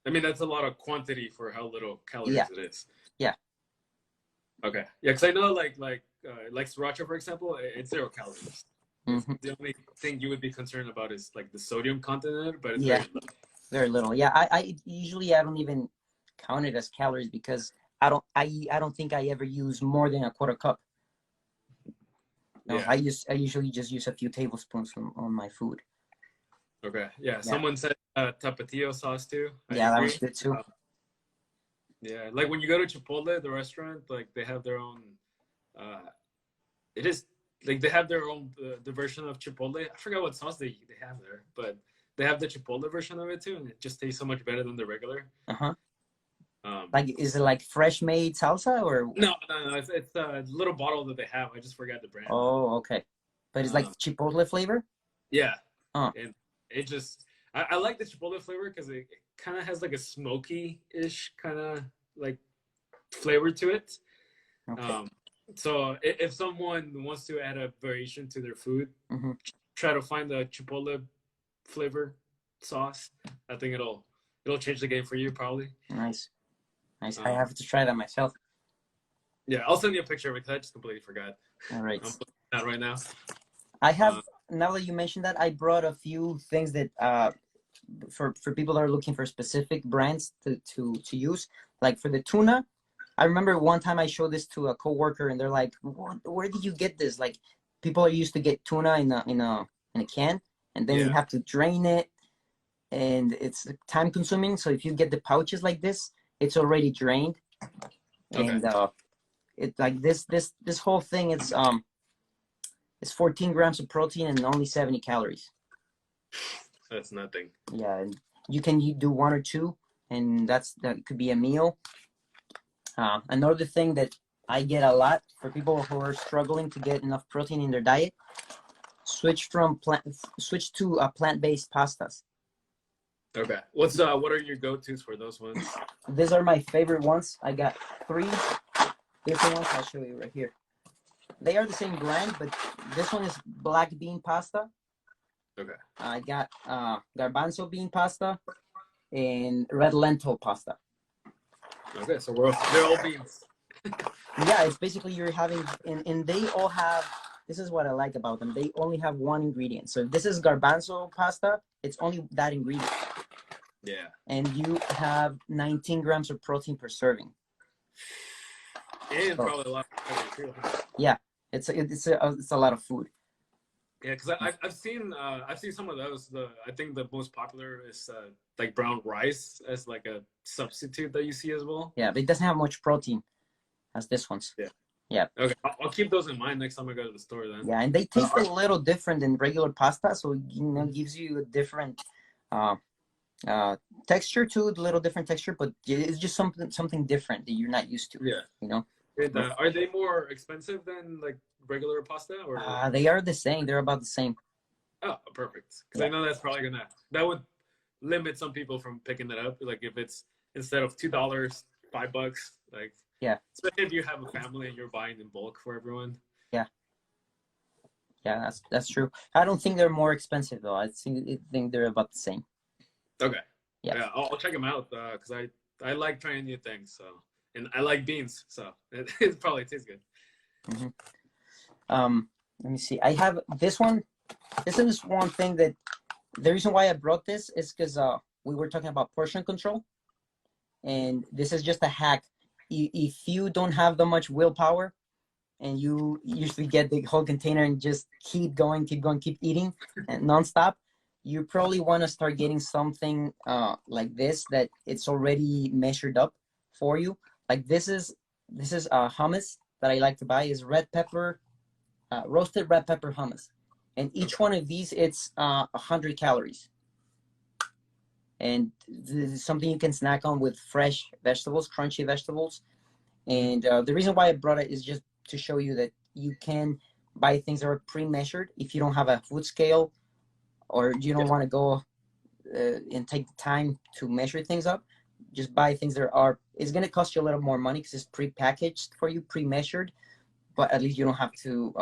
I mean, that's a lot of quantity for how little Yeah. calories it is. Yeah. Okay. Yeah, because I know like sriracha, for example, it's 0 calories. It's Mm-hmm. the only thing you would be concerned about is like the sodium content in it, but it's Yeah. very low. Very little. Yeah. I usually I don't even count it as calories because I don't think I ever use more than a quarter cup. No, Yeah. I usually just use a few tablespoons on my food. Okay. Yeah. Yeah. Someone said tapatio sauce too. I Yeah, that was agree. good too. Yeah. Like when you go to Chipotle, the restaurant, like they have their own It is like they have their own the version of Chipotle. I forgot what sauce they have there, but they have the Chipotle version of it too, and it just tastes so much better than the regular. Uh-huh. Um, Like, is it like fresh made salsa or? no, it's a little bottle that they have. I just forgot the brand. Oh, okay. But it's like Um, chipotle flavor? yeah, Oh, and it just I like the Chipotle flavor because it kind of has like a smoky-ish kind of like flavor to it. okay. Um, so if someone wants to add a variation to their food, Mm-hmm. try to find the Chipotle flavor sauce. I think it'll change the game for you probably. Nice. Nice. I Um, have to try that myself. yeah, I'll send you a picture of it because I just completely forgot. All right. I'm looking at it right now. I have, Uh, now that you mentioned that, I brought a few things that for people that are looking for specific brands to use. Like for the tuna, I remember one time I showed this to a coworker and they're like, where did you get this? Like, people are used to get tuna in a can, and then you yeah. have to drain it, and it's time consuming. So if you get the pouches like this, it's already drained, Okay. and it like this whole thing, it's 14 grams of protein and only 70 calories. That's nothing. Yeah, and you can do one or two, and that could be a meal. Another thing that I get a lot for people who are struggling to get enough protein in their diet: switch to plant-based pastas. Okay. What are your go-tos for those ones? These are my favorite ones. I got 3 different ones. I'll show you right here. They are the same brand, but this one is black bean pasta. Okay. I got garbanzo bean pasta and red lentil pasta. Okay. So they're all beans. Yeah, it's basically you're having, and they all have, this is what I like about them. They only have one ingredient. So if this is garbanzo pasta, it's only that ingredient. Yeah. And you have 19 grams of protein per serving. And So, probably a lot of calories too. yeah, it's a lot of food. Yeah, because I've seen some of those. I think the most popular is like brown rice as like a substitute that you see as well. Yeah, but it doesn't have much protein as this one's. Yeah. Yeah. Okay, I'll keep those in mind next time I go to the store then. Yeah, and they taste a little different than regular pasta, so gives you a different uh, texture to it, a little different texture, but it's just something different that you're not used to. Yeah. You know. And, are they more expensive than like regular pasta or? They are the same. They're about the same. Oh, perfect. Because Yeah. I know that would limit some people from picking that up. Like if it's instead of $2, $5, like Yeah. especially if you have a family and you're buying in bulk for everyone. Yeah. Yeah, that's true. I don't think they're more expensive though. I think they're about the same. Okay. Yeah. I'll check them out because I like trying new things. So and I like beans, so it probably tastes good. Mm-hmm. Let me see. I have this one. This is one thing that the reason why I brought this is because we were talking about portion control, and this is just a hack. If you don't have that much willpower, and you usually get the whole container and just keep going, keep eating, and nonstop, you probably want to start getting something like this that it's already measured up for you. Like this is hummus that I like to buy is red pepper, roasted red pepper hummus, and each one of these it's 100 calories, and this is something you can snack on with fresh vegetables, crunchy vegetables. And the reason why I brought it is just to show you that you can buy things that are pre-measured if you don't have a food scale or you don't want to go and take the time to measure things up. Just buy things that are, it's going to cost you a little more money because it's pre-packaged for you, pre-measured, but at least you don't have to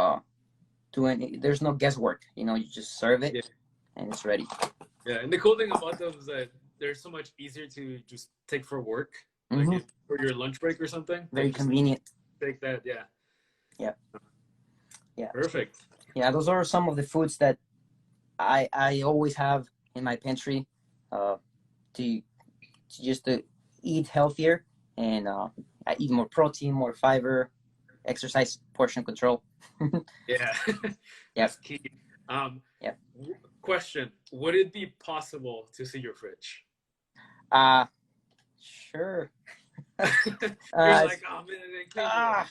do any, there's no guesswork, you just serve it and it's ready. Yeah, and the cool thing about those is that they're so much easier to just take for work, like for your lunch break or something. Very convenient. Take that, yeah. Perfect. Yeah, those are some of the foods that I always have in my pantry to just to eat healthier, and I eat more protein, more fiber, exercise, portion control. Yeah. That's key. Question: would it be possible to see your fridge? Sure. You're like, oh man,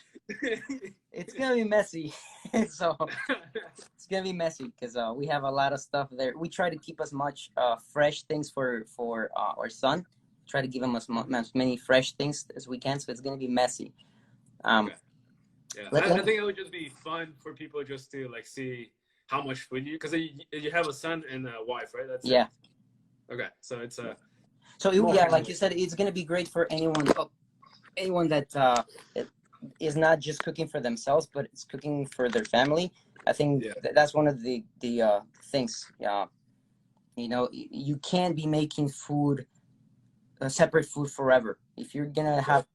it's gonna be messy. So it's gonna be messy because we have a lot of stuff there. We try to keep as much fresh things for our son. Try to give him as many fresh things as we can. So it's gonna be messy. Okay. Yeah, I Let think it would just be fun for people just to like see how much food you, because you have a son and a wife, right? That's yeah. it. Okay, so it's a So small yeah, like family. you said, it's gonna be great for anyone that is not just cooking for themselves, but it's cooking for their family. I think Yeah, that's one of the things. You know, you can't be making food separate food forever. If you're gonna have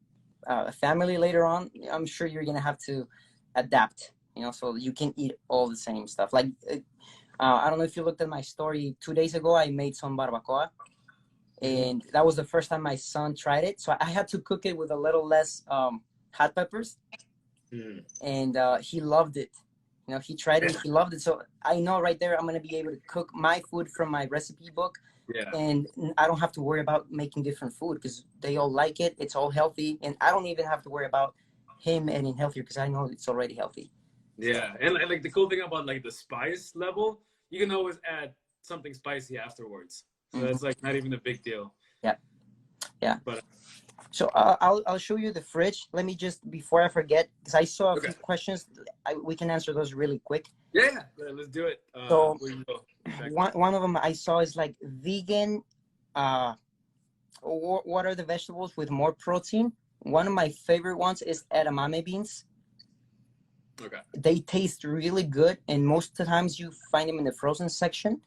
a family later on, I'm sure you're gonna have to adapt. You know, so you can eat all the same stuff. Like I don't know if you looked at my story 2 days ago. I made some barbacoa, and that was the first time my son tried it. So I had to cook it with a little less hot peppers, mm. and he loved it. You know, he tried it, he loved it. So I know right there I'm gonna be able to cook my food from my recipe book, Yeah, and I don't have to worry about making different food because they all like it. It's all healthy, and I don't even have to worry about him eating healthier because I know it's already healthy. So yeah, and like the cool thing about like the spice level, you can always add something spicy afterwards. So mhm. that's like not even a big deal. Yeah, yeah. But So I'll show you the fridge. Let me just before I forget because I saw a okay, few questions. We can answer those really quick. yeah, let's do it. So We can go check. one of them I saw is like vegan. What are the vegetables with more protein? One of my favorite ones is edamame beans. Okay. They taste really good, and most of the times you find them in the frozen section.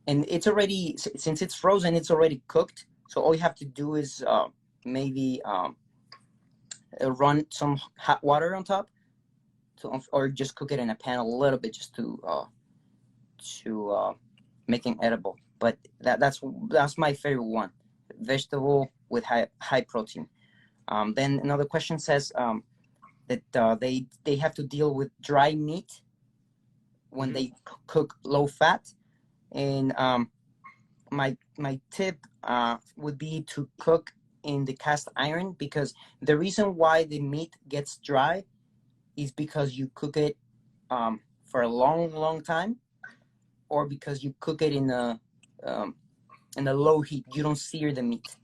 And it's already since it's frozen, it's already cooked. So all you have to do is maybe run some hot water on top, or just cook it in a pan a little bit just to make it edible. But that's my favorite one, vegetable with high protein. Then another question says that they have to deal with dry meat when they cook low fat, and my tip would be to cook in the cast iron because the reason why the meat gets dry is because you cook it for a long time, or because you cook it um, in a low heat. You don't sear the meat.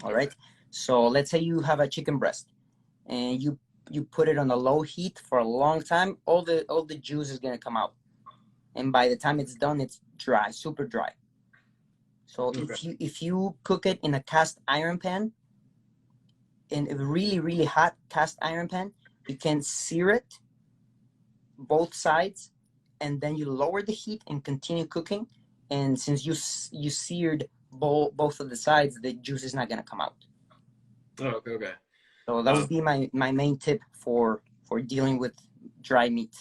All Okay. right. So let's say you have a chicken breast and you put it on a low heat for a long time. All the juice is gonna come out, and by the time it's done, it's dry, super dry. So Okay. if you cook it in a cast iron pan, in a really hot cast iron pan, you can sear it both sides, and then you lower the heat and continue cooking. And since you seared both of the sides, the juice is not gonna come out. Oh, okay. Okay. So that Um, would be my main tip for dealing with dry meat.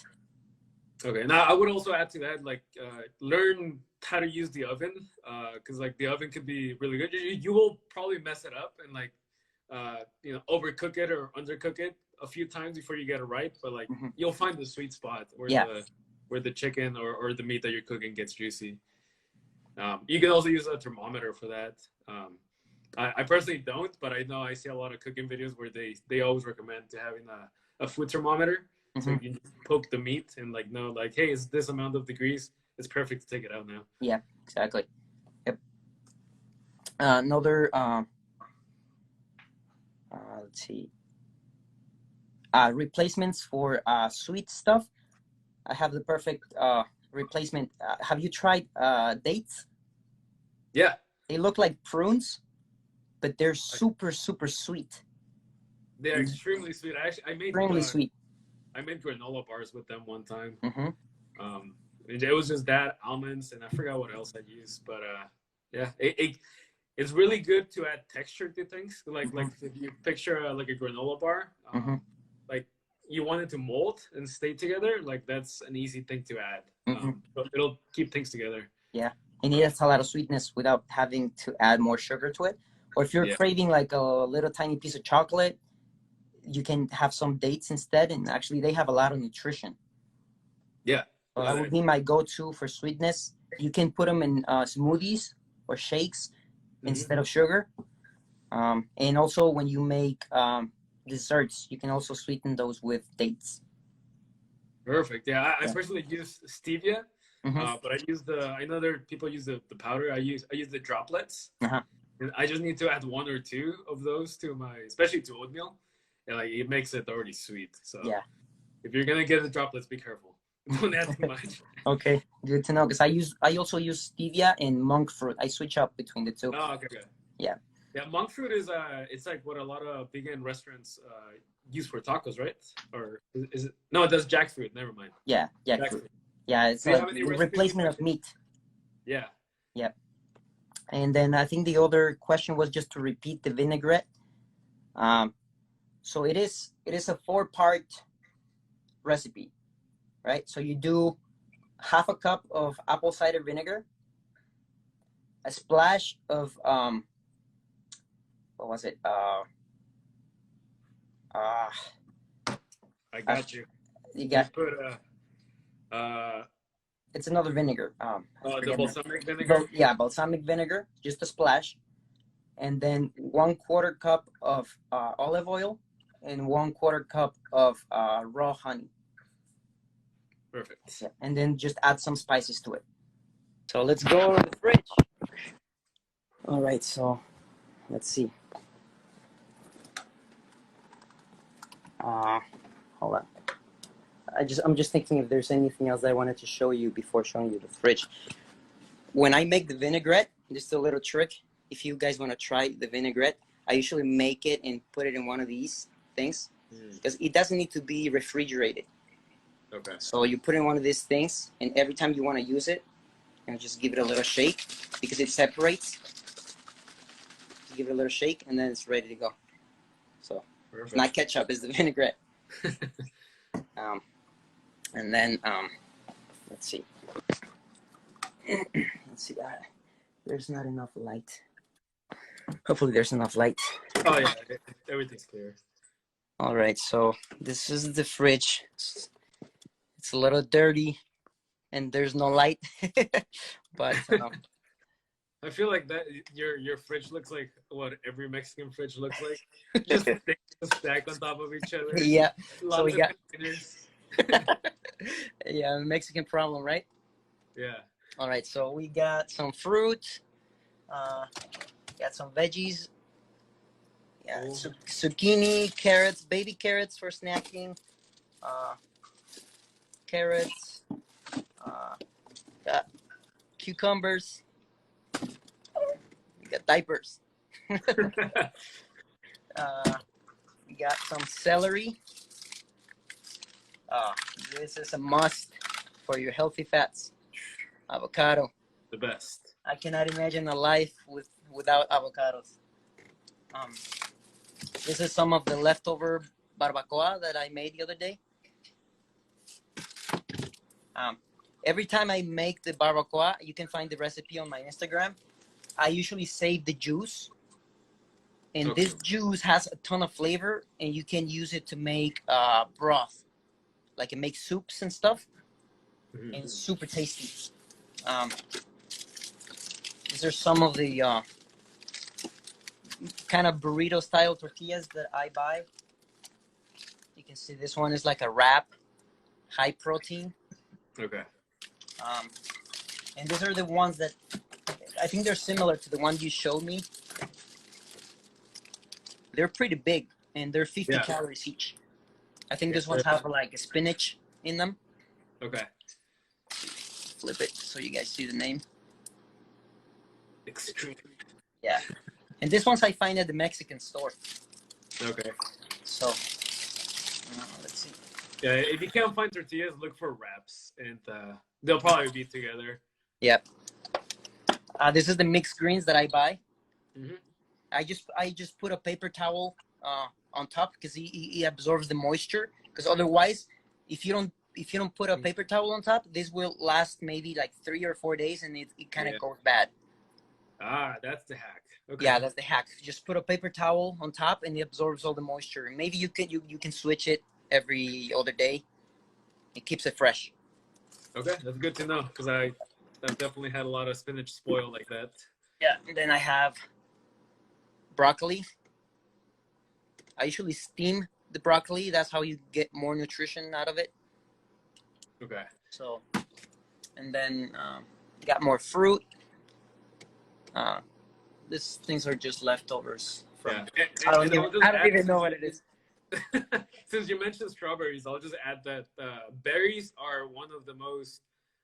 okay. Now I would also add to that, like, learn how to use the oven, because like the oven could be really good. You will probably mess it up and like, overcook it or undercook it a few times before you get it right. But like, Hmm. you'll find the sweet spot where Yeah. the chicken or the meat that you're cooking gets juicy. You can also use a thermometer for that. I personally don't, but I know I see a lot of cooking videos where they always recommend to having a food thermometer, so Hmm. you can just poke the meat and like know like, hey, it's this amount of degrees. It's perfect to take it out now. Yeah. Exactly. Yep. Another. Let's see. Replacements for sweet stuff. I have the perfect replacement. Have you tried dates? Yeah, They look like prunes, but they're super sweet. they're extremely sweet. I made Extremely sweet. I made granola bars with them one time. Hmm. It was just that almonds and I forgot what else I used, but yeah, it's really good to add texture to things. Like Hmm. if you picture like a granola bar, Hmm. like you want it to mold and stay together. Like that's an easy thing to add. Hmm. But it'll keep things together. Yeah, and it has a lot of sweetness without having to add more sugar to it. Or if you're Yeah, craving like a little tiny piece of chocolate, you can have some dates instead. And actually, they have a lot of nutrition. yeah. So that would be my go-to for sweetness. You can put them in smoothies or shakes Mm-hmm. instead of sugar. And also, when you make desserts, you can also sweeten those with dates. Perfect. Yeah, I Yeah. personally use stevia, Mm-hmm. but I know there people use the powder. I use the droplets. Uh-huh. And I just need to add one or two of those to my, especially to oatmeal. And like it makes it already sweet. So Yeah. if you're gonna get the droplets, be careful. Don't add too much. Okay. Good to know because I also use stevia and monk fruit. I switch up between the two. Oh, okay, good. Yeah. Yeah, monk fruit is it's like what a lot of vegan restaurants use for tacos, right? Or is it? No, it does jackfruit. Never mind. Yeah. Jackfruit. Jackfruit. Yeah. It's Do you like have any the recipes you replacement can? of meat. Yeah. Yeah. And then I think the other question was just to repeat the vinaigrette. So it is a 4-part recipe, right? So you do half a cup of apple cider vinegar, a splash of what was it? Uh, I got you. you got Just put uh it's another vinegar. I the forget. balsamic vinegar. Yeah, balsamic vinegar, just a splash, and then 1/4 cup of olive oil and 1/4 cup of raw honey. Perfect. Yeah, and then just add some spices to it. So let's go to the fridge. All right, so let's see. Uh, Hold on. I'm just thinking if there's anything else I wanted to show you before showing you the fridge. When I make the vinaigrette, just a little trick. If you guys want to try the vinaigrette, I usually make it and put it in one of these things because it doesn't need to be refrigerated. Okay. So you put in one of these things, and every time you want to use it, and just give it a little shake because it separates. Just give it a little shake, and then it's ready to go. So Perfect. it's not ketchup, it's the vinaigrette. And then let's see. Let's see. There's not enough light. Hopefully, there's enough light. Oh yeah, everything's clear. All right, so this is the fridge. It's a little dirty, and there's no light. But I feel like that your fridge looks like what every Mexican fridge looks like. Just stack on top of each other. yeah, Lots so we of got containers. yeah, Mexican problem, right? Yeah. All right, so we got some fruit, got some veggies, yeah, Cool. zucchini, carrots, baby carrots for snacking, carrots, got cucumbers, we got diapers. We got some celery. This is a must for your healthy fats. Avocado. The best. I cannot imagine a life without avocados. This is some of the leftover barbacoa that I made the other day. Every time I make the barbacoa, you can find the recipe on my Instagram. I usually save the juice. And Okay. this juice has a ton of flavor, and you can use it to make broth. Like it makes soups and stuff. Mm-hmm. And it's super tasty. These are some of the kind of burrito style tortillas that I buy. You can see this one is like a wrap, high protein. Okay. And these are the ones that I think they're similar to the one you showed me. They're pretty big, and they're 50 calories each. I think this ones have like a spinach in them. Okay. Flip it so you guys see the name. Extreme. Yeah. And this ones I find at the Mexican store. Okay. So, let's see. Yeah, if you can't find tortillas, look for wraps, and they'll probably be together. Yep. This is the mixed greens that I buy. Mm-hmm. I just put a paper towel on top because he absorbs the moisture. Because otherwise, if you don't put a paper towel on top, this will last maybe like 3 or 4 days, and it kind of goes bad. That's the hack. Okay. Yeah, that's the hack. Just put a paper towel on top, and it absorbs all the moisture. And maybe you can switch it every other day. It keeps it fresh. Okay, that's good to know because I've definitely had a lot of spinach spoil like that. Yeah. And then I have broccoli. I usually steam the broccoli. That's how you get more nutrition out of it. Okay. So, and then got more fruit. These things are just leftovers from. Yeah. I'll just I don't add, even know what it is. since you mentioned strawberries, I'll just add that berries are one of the most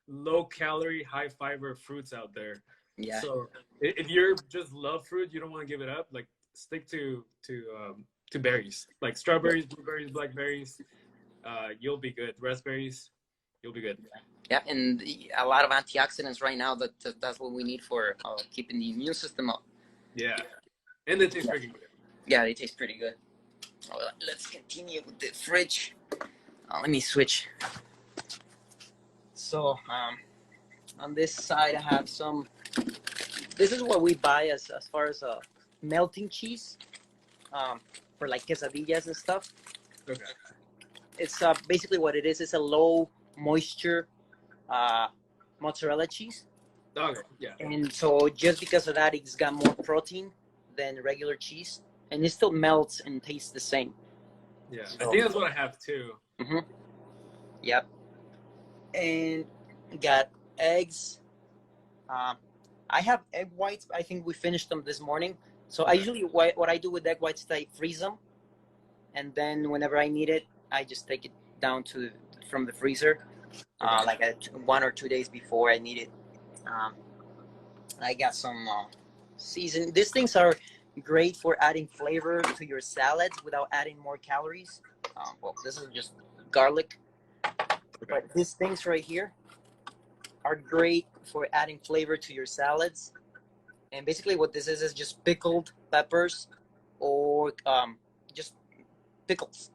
low calorie, high fiber fruits out there. Yeah. So if you're just love fruit, you don't want to give it up. Like stick to berries, like strawberries, blueberries, blackberries. You'll be good. Raspberries, you'll be good. Yeah, and a lot of antioxidants right now. That's what we need for keeping the immune system up. Yeah, and they taste freaking good. Yeah, they taste pretty good. Let's continue with the fridge. Let me switch. So on this side, I have some. This is what we buy as far as melting cheese for like quesadillas and stuff. Okay. It's basically what it is. It's a low moisture mozzarella cheese. Okay. Yeah. And so just because of that, it's got more protein than regular cheese, and it still melts and tastes the same. Yeah, So, I think that's what I have too. Mm-hmm. Yep. And got eggs. I have egg whites. I think we finished them this morning. So I usually what I do with egg whites is I freeze them, and then whenever I need it, I just take it down from the freezer, like 1 or 2 days before I need it. I got some season. These things are great for adding flavor to your salads without adding more calories. Well, this is just garlic, but these things right here are great for adding flavor to your salads. And basically what this is just pickled peppers or just pickles.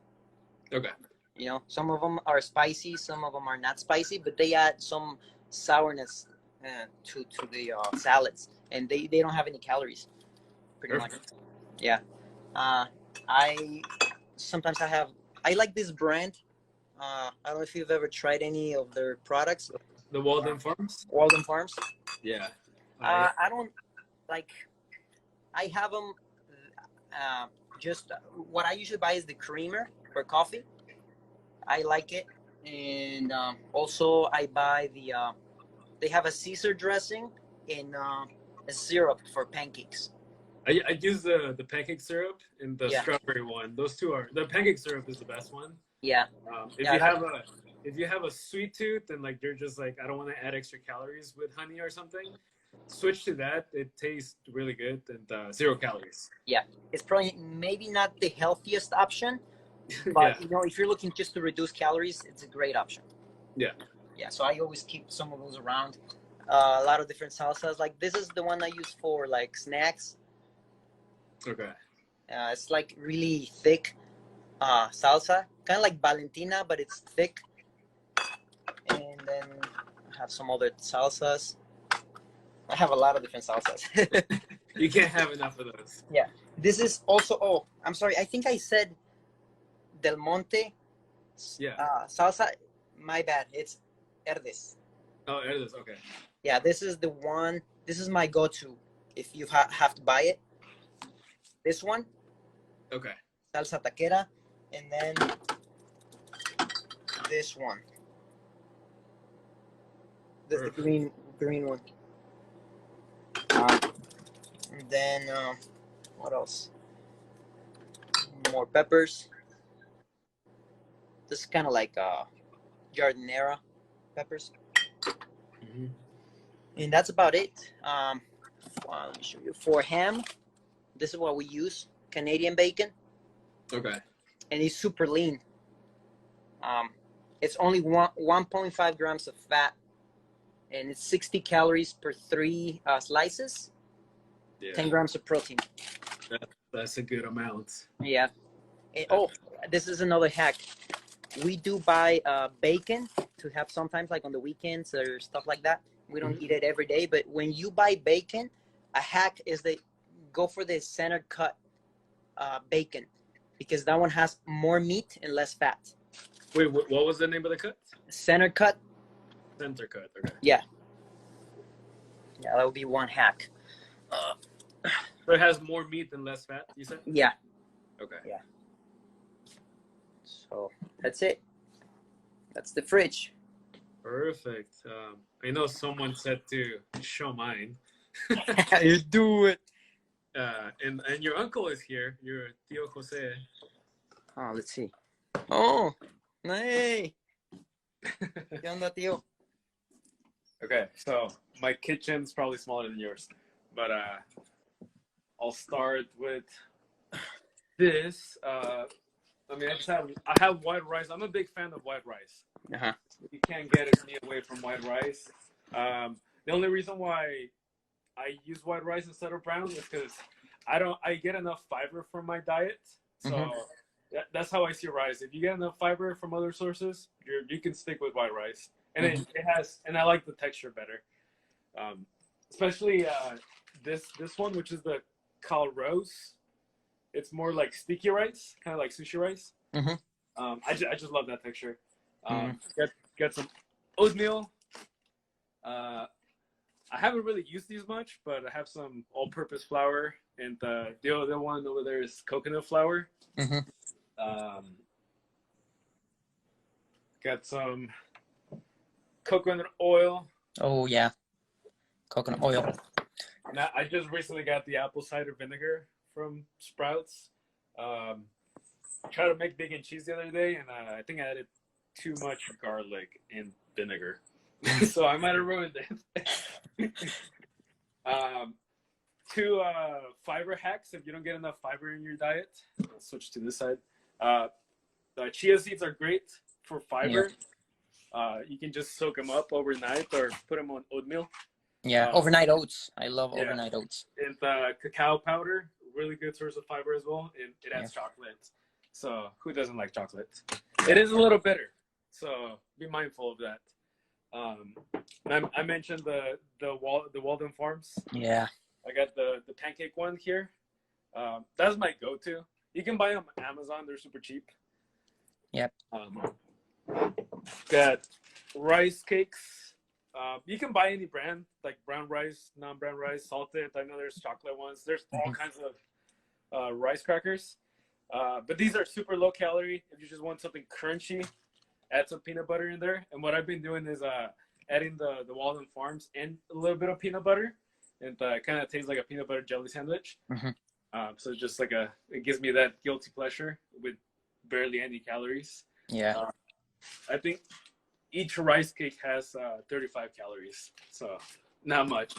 Okay. You know, some of them are spicy, some of them are not spicy, but they add some sourness to the salads, and they don't have any calories, pretty much. Yeah. I sometimes I like this brand. I don't know if you've ever tried any of their products. The Walden Farms? Walden Farms. Yeah. I don't like. I have them. Just what I usually buy is the creamer for coffee. I like it, and also I buy the. They have a Caesar dressing and a syrup for pancakes. I use the pancake syrup and the Yeah. strawberry one. Those two are the pancake syrup is the best one. Yeah. If you have a sweet tooth and like you're just like I don't want to add extra calories with honey or something, switch to that. It tastes really good and 0 calories. Yeah, it's probably maybe not the healthiest option, but you know, if you're looking just to reduce calories, it's a great option. Yeah. Yeah, so I always keep some of those around. A lot of different salsas. Like this is the one I use for like snacks. Okay. It's like really thick salsa, kind of like Valentina, but it's thick. And then I have some other salsas. I have a lot of different salsas. You can't have enough of those. Yeah. This is also, oh, I'm sorry. I think I said Del Monte salsa. My bad. It's Herdes. Oh, it is. Okay. Yeah, this is the one. This is my go-to if you have to buy it. This one. Okay. Salsa taquera. And then this one. This is the green one. And then what else? More peppers. This is kind of like jardinera peppers. Mm-hmm. And that's about it. Let me show you. For ham, this is what we use: Canadian bacon. Okay. And it's super lean. It's only 1.5 grams of fat, and it's 60 calories per 3 slices. Yeah. 10 grams of protein. That's a good amount. Yeah. And, oh, this is another hack. We do buy bacon to have sometimes, like on the weekends or stuff like that. We don't eat it every day, but when you buy bacon, a hack is that go for the center cut bacon, because that one has more meat and less fat. Wait, what was the name of the cut? Center cut. Center cut. Okay. Yeah. Yeah, that would be one hack. So it has more meat and less fat, you said? Yeah. Okay. Yeah. So that's it. That's the fridge. Perfect. I know someone said to show mine. You do it. And your uncle is here. Your tío Jose. Oh, let's see. Oh, hey. ¿Qué onda, tío? Okay, so my kitchen's probably smaller than yours, but I'll start with this. I mean, I have white rice. I'm a big fan of white rice. Uh-huh. You can't get any away from white rice. The only reason why I use white rice instead of brown is because I get enough fiber from my diet. So that's how I see rice. If you get enough fiber from other sources, you can stick with white rice. And it has, and I like the texture better. Especially this one, which is the calrose. It's more like sticky rice, kind of like sushi rice. I just love that texture. Get some oatmeal. I haven't really used these much, but I have some all-purpose flour, and the other one over there is coconut flour. Got some coconut oil. Oh yeah, coconut oil. Now, I just recently got the apple cider vinegar from Sprouts. Tried to make bacon cheese the other day, and I think I added too much garlic and vinegar. So I might have ruined it. Two fiber hacks if you don't get enough fiber in your diet. I'll switch to this side. The chia seeds are great for fiber. You can just soak them up overnight or put them on oatmeal. Yeah, overnight oats. I love overnight oats. And cacao powder, really good source of fiber as well. And it adds chocolate. So who doesn't like chocolate? It is a little bitter, so be mindful of that. I mentioned the Walden Farms. Yeah. I got the pancake one here. That's my go-to. You can buy them on Amazon. They're super cheap. Yep. Got rice cakes. You can buy any brand, like brown rice, non-brown rice, salted. I know there's chocolate ones. There's all kinds of rice crackers. But these are super low calorie. If you just want something crunchy, add some peanut butter in there. And what I've been doing is adding the Walden Farms and a little bit of peanut butter. And it kind of tastes like a peanut butter jelly sandwich. So it's just like it gives me that guilty pleasure with barely any calories. Yeah. I think each rice cake has 35 calories. So not much.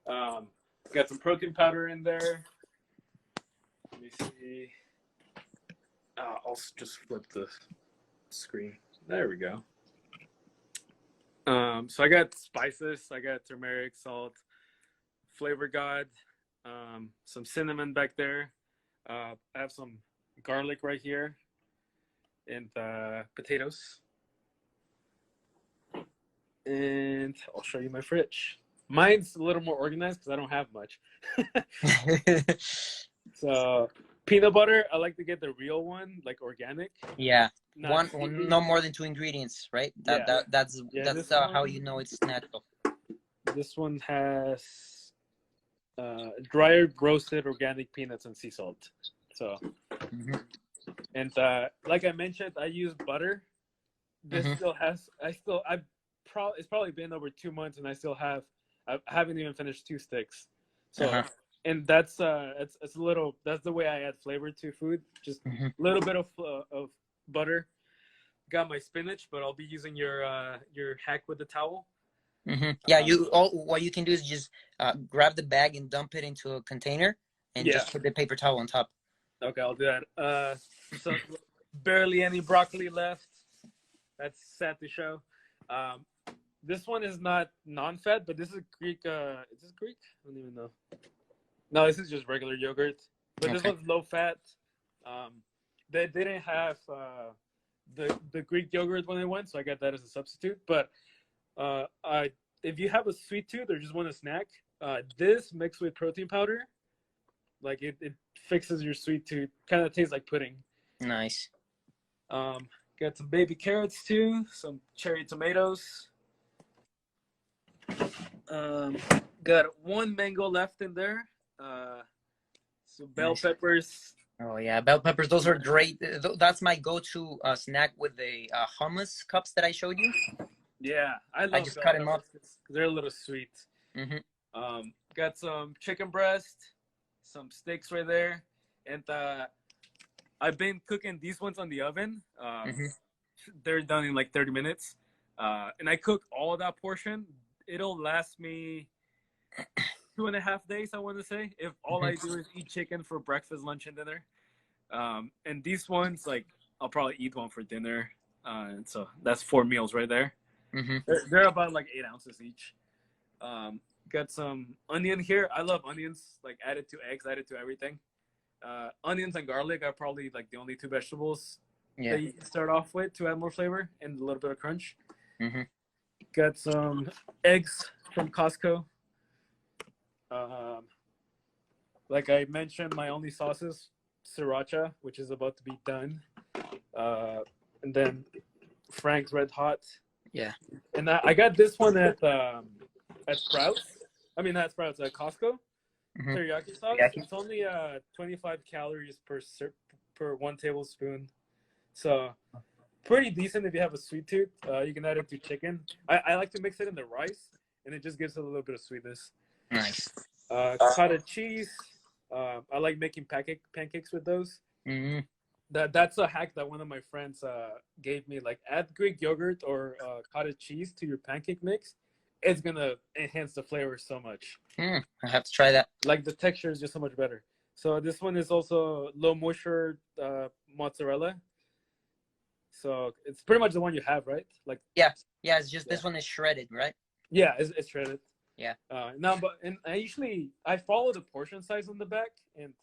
Got some protein powder in there. Let me see. I'll just flip the screen. There we go. So I got spices. I got turmeric, salt, Flavor God, some cinnamon back there. I have some garlic right here, and potatoes. And I'll show you my fridge. Mine's a little more organized because I don't have much. So peanut butter, I like to get the real one, like organic. Yeah, no more than 2 ingredients, right? That's how you know it's natural. This one has dried roasted organic peanuts and sea salt. So, and like I mentioned, I use butter. This still has. It's probably been over 2 months, and I haven't even finished 2 sticks. So, and that's it's a little. That's the way I add flavor to food. Just a little bit of butter. Got my spinach, but I'll be using your hack with the towel. Yeah, what you can do is just grab the bag and dump it into a container, and just put the paper towel on top. Okay, I'll do that. So barely any broccoli left. That's sad to show. This one is not non-fat, but this is Greek. Is this Greek? I don't even know. No, this is just regular yogurt. But this one's low fat. They didn't have the Greek yogurt when I went, so I got that as a substitute. But if you have a sweet tooth or just want a snack, this mixed with protein powder, like it fixes your sweet tooth. Kind of tastes like pudding. Nice. Got some baby carrots too, some cherry tomatoes. Got 1 mango left in there. Some bell peppers. Oh yeah, bell peppers. Those are great. That's my go-to snack with the hummus cups that I showed you. Yeah, I I love just cut garlic him up. biscuits. They're a little sweet. Mm-hmm. Got some chicken breast, some steaks right there, and I've been cooking these ones on the oven. Mm-hmm. They're done in like 30 minutes, and I cook all of that portion. It'll last me 2.5 days, I want to say, if all I Mm-hmm. do is eat chicken for breakfast, lunch, and dinner. And these ones, like, I'll probably eat one for dinner, and so that's 4 meals right there. Mm-hmm. They're about like 8 ounces each. Got some onion here. I love onions, like added to eggs, added to everything. Onions and garlic are probably like the only two vegetables Yeah. that you can start off with to add more flavor and a little bit of crunch. Mm-hmm. Got some eggs from Costco. Um, like I mentioned, my only sauces, sriracha, which is about to be done, and then Frank's Red Hot. Yeah. And I got this one at Sprouts. I mean, not Sprouts, at Costco. Mm-hmm. Teriyaki sauce. Teriyaki. It's only 25 calories per 1 tablespoon. So pretty decent if you have a sweet tooth. You can add it to chicken. I like to mix it in the rice, and it just gives it a little bit of sweetness. Nice. Cottage cheese. I like making pancakes with those. Mm-hmm. That's a hack that one of my friends gave me. Like, add Greek yogurt or cottage cheese to your pancake mix. It's gonna enhance the flavor so much. I have to try that. Like, the texture is just so much better. So this one is also low moisture mozzarella. So it's pretty much the one you have, right? Like, yeah. It's just this one is shredded, right? Yeah, it's shredded. Yeah. And I follow the portion size on the back, and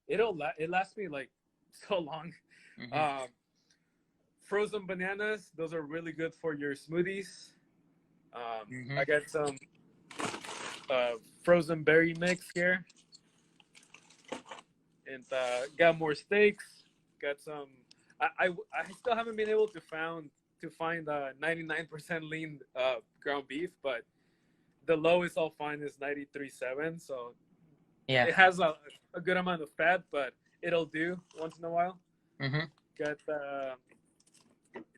it lasts me like so long. Mm-hmm. Frozen bananas, those are really good for your smoothies. Mm-hmm. I got some frozen berry mix here, and got more steaks. Got some. I still haven't been able to find 99% lean ground beef, but the lowest I'll find is 93.7. So Yeah. it has a good amount of fat, but it'll do once in a while. Mm-hmm. Got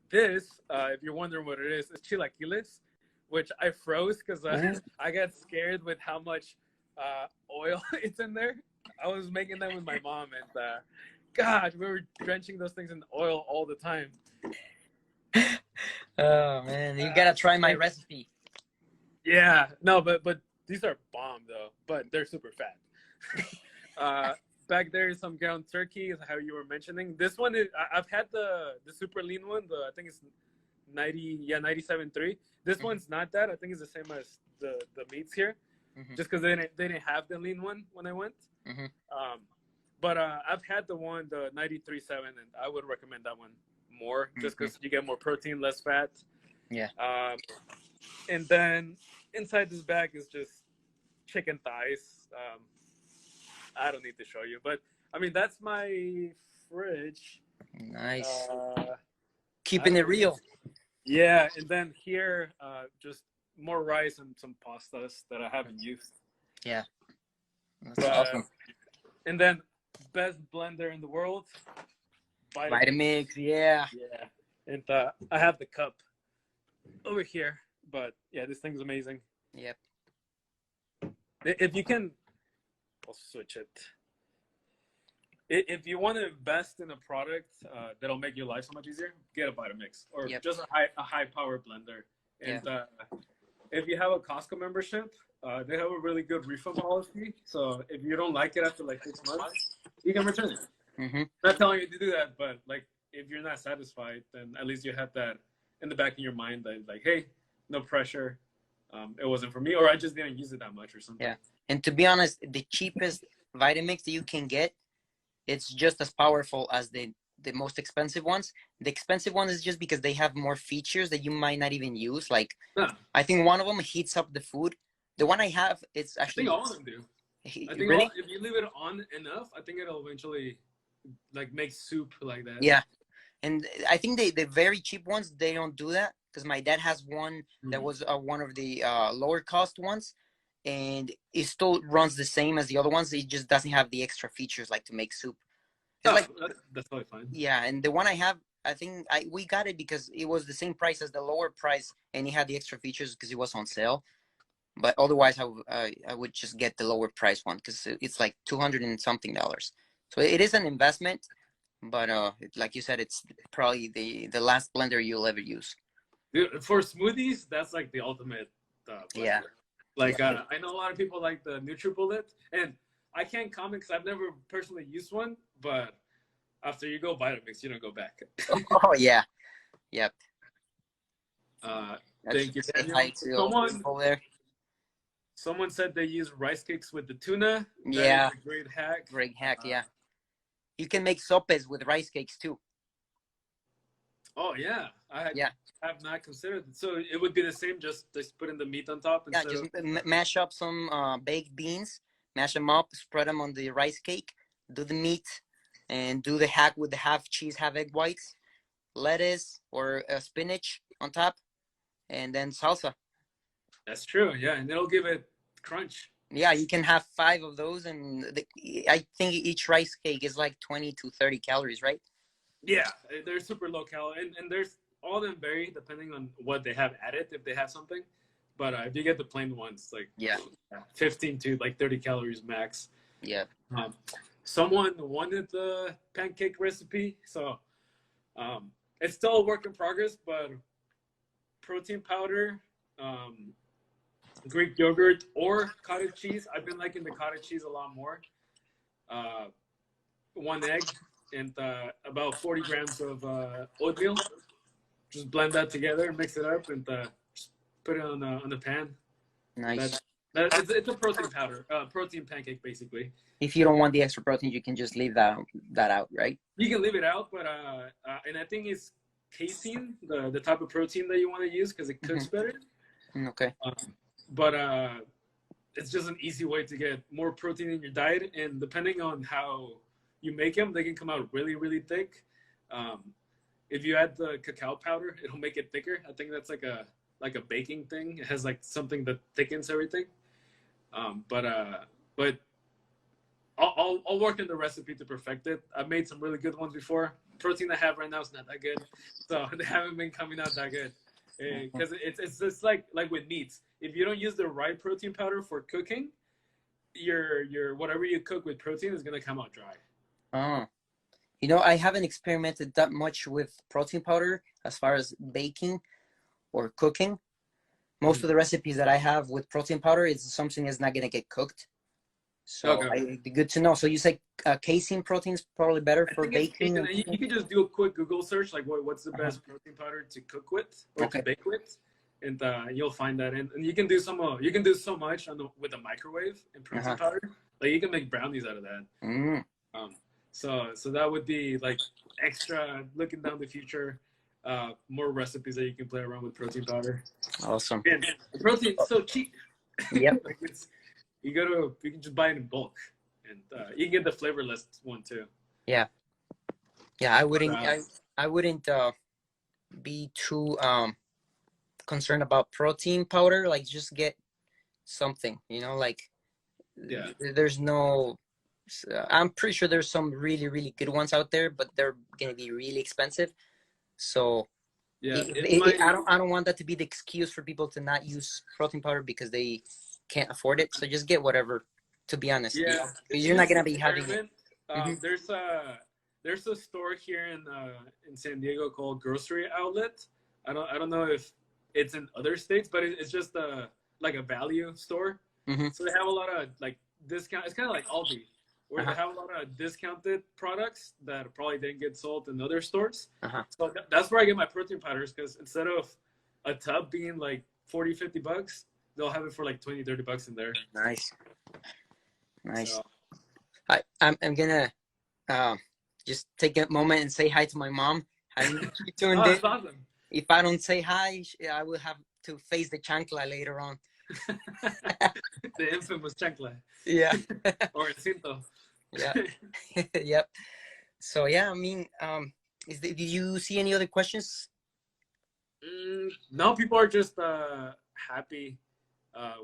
this. If you're wondering what it is, it's chilaquiles, which I froze because I got scared with how much oil it's in there. I was making them with my mom, and God, we were drenching those things in oil all the time. Oh man, you gotta try my recipe. Yeah, no, but these are bomb though. But they're super fat. Back there is some ground turkey, is how you were mentioning. This one is I've had the super lean one. I think it's 97.3. This one's not that. I think it's the same as the meats here, just because they didn't have the lean one when I went. But I've had the 93.7, and I would recommend that one more, just because you get more protein, less fat. Yeah. And then inside this bag is just chicken thighs. I don't need to show you, but I mean, that's my fridge. Nice. Keeping it real. Yeah, and then here, just more rice and some pastas that I haven't used. Yeah, that's awesome. And then best blender in the world, Vitamix. Yeah. And I have the cup over here, but yeah, this thing's amazing. Yep. If you can, I'll switch it. If you want to invest in a product that'll make your life so much easier, get a Vitamix or just a high power blender. And if you have a Costco membership, they have a really good refund policy. So if you don't like it after like 6 months, you can return it. Not telling you to do that, but like if you're not satisfied, then at least you have that in the back of your mind that like, hey, no pressure. It wasn't for me, or I just didn't use it that much or something. Yeah. And to be honest, the cheapest Vitamix that you can get, it's just as powerful as the most expensive ones. The expensive ones is just because they have more features that you might not even use. Like, I think one of them heats up the food. The one I have, it's actually. I think all of them do. I think really? If you leave it on enough, I think it'll eventually like make soup like that. Yeah. And I think the very cheap ones, they don't do that, because my dad has one that was one of the lower cost ones, and it still runs the same as the other ones. It just doesn't have the extra features like to make soup. It's that's totally fine. Yeah, and the one I have, I think we got it because it was the same price as the lower price, and it had the extra features because it was on sale. But otherwise, I would just get the lower price one because it's like $200 and something. So it is an investment, but like you said, it's probably the last blender you'll ever use. Dude, for smoothies, that's like the ultimate Yeah. blender. Like Yeah. I know a lot of people like the NutriBullet, and I can't comment because I've never personally used one. But after you go Vitamix, you don't go back. Oh yeah. Yep. Thank you, Say hi Daniel. to over there. Someone said they use rice cakes with the tuna. That Yeah. is a great hack. Great hack. Yeah. You can make sopes with rice cakes too. Oh yeah, I Yeah. have not considered it. So it would be the same, just putting the meat on top Yeah. instead Just of. mash up some baked beans, mash them up, spread them on the rice cake, do the meat, and do the hack with the half cheese, half egg whites, lettuce or spinach on top, and then salsa. That's true. Yeah, and it'll give it crunch. Yeah, you can have 5 of those, and I think each rice cake is like 20 to 30 calories, right? Yeah, they're super low calorie, and there's all of them vary depending on what they have added if they have something. But if you get the plain ones, like Yeah. 15 to like 30 calories max. Yeah. Um, someone wanted the pancake recipe, so it's still a work in progress. But protein powder, Greek yogurt, or cottage cheese. I've been liking the cottage cheese a lot more. 1 egg and about 40 grams of oatmeal. Just blend that together, mix it up, and just put it on the pan. Nice. It's a protein powder, protein pancake basically. If you don't want the extra protein, you can just leave that out, right? You can leave it out, but and I think it's casein, the type of protein that you want to use because it cooks better. Okay. But it's just an easy way to get more protein in your diet, and depending on how you make them, they can come out really, really thick. If you add the cacao powder, it'll make it thicker. I think that's like a baking thing. It has like something that thickens everything. But I'll work on the recipe to perfect it. I've made some really good ones before. Protein I have right now is not that good, so they haven't been coming out that good. Because it's just like with meats. If you don't use the right protein powder for cooking, your whatever you cook with protein is gonna come out dry. Oh. I haven't experimented that much with protein powder as far as baking or cooking. Most of the recipes that I have with protein powder is something that's not going to get cooked. So it'd be good to know. So you say casein protein is probably better for baking? You can just do a quick Google search, like what's the best protein powder to cook with or to bake with, and you'll find that. And you can do so much with a microwave and protein powder. Like you can make brownies out of that. So that would be like extra looking down the future, more recipes that you can play around with protein powder. Awesome. And protein is so cheap. Yep. Like you can just buy it in bulk, and you can get the flavorless one too. Yeah. Yeah, I wouldn't be too concerned about protein powder. Like just get something, like there's no. I'm pretty sure there's some really, really good ones out there, but they're gonna be really expensive. So yeah, I don't want that to be the excuse for people to not use protein powder because they can't afford it. So just get whatever. To be honest, you're not gonna be having it. There's a store here in San Diego called Grocery Outlet. I don't know if it's in other states, but it's just like a value store. So they have a lot of like discount. It's kind of like Aldi, where they have a lot of discounted products that probably didn't get sold in other stores. So that's where I get my protein powders, because instead of a tub being like $40-$50, they'll have it for like $20-$30 in there. Nice. So. I'm gonna just take a moment and say hi to my mom. She tuned in. That's awesome. If I don't say hi, I will have to face the chancla later on. The infamous chancla. Yeah. Or el cinto. Yeah. Yep. So yeah, I mean, do you see any other questions? No, people are just happy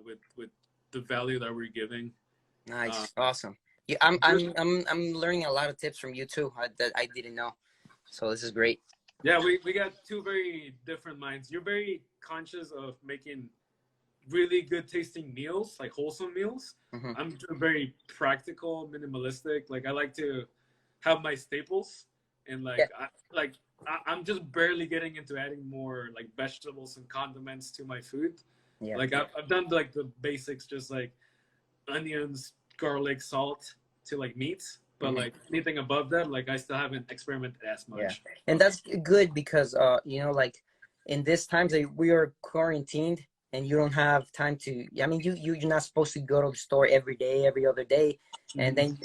with the value that we're giving. Nice, awesome. Yeah, I'm learning a lot of tips from you too that I didn't know. So this is great. Yeah, we got two very different minds. You're very conscious of making really good tasting meals, like wholesome meals. Hmm. I'm very practical, minimalistic. Like I like to have my staples, and Yeah, I'm just barely getting into adding more like vegetables and condiments to my food. yeah, Like I've done like the basics, just like onions, garlic, salt to like meats. But hmm, like anything above that, like I still haven't experimented as yeah. much. And that's good because you know, like in this times that we are quarantined and you don't have time to. I mean, you're not supposed to go to the store every day, every other day, and Mhm. then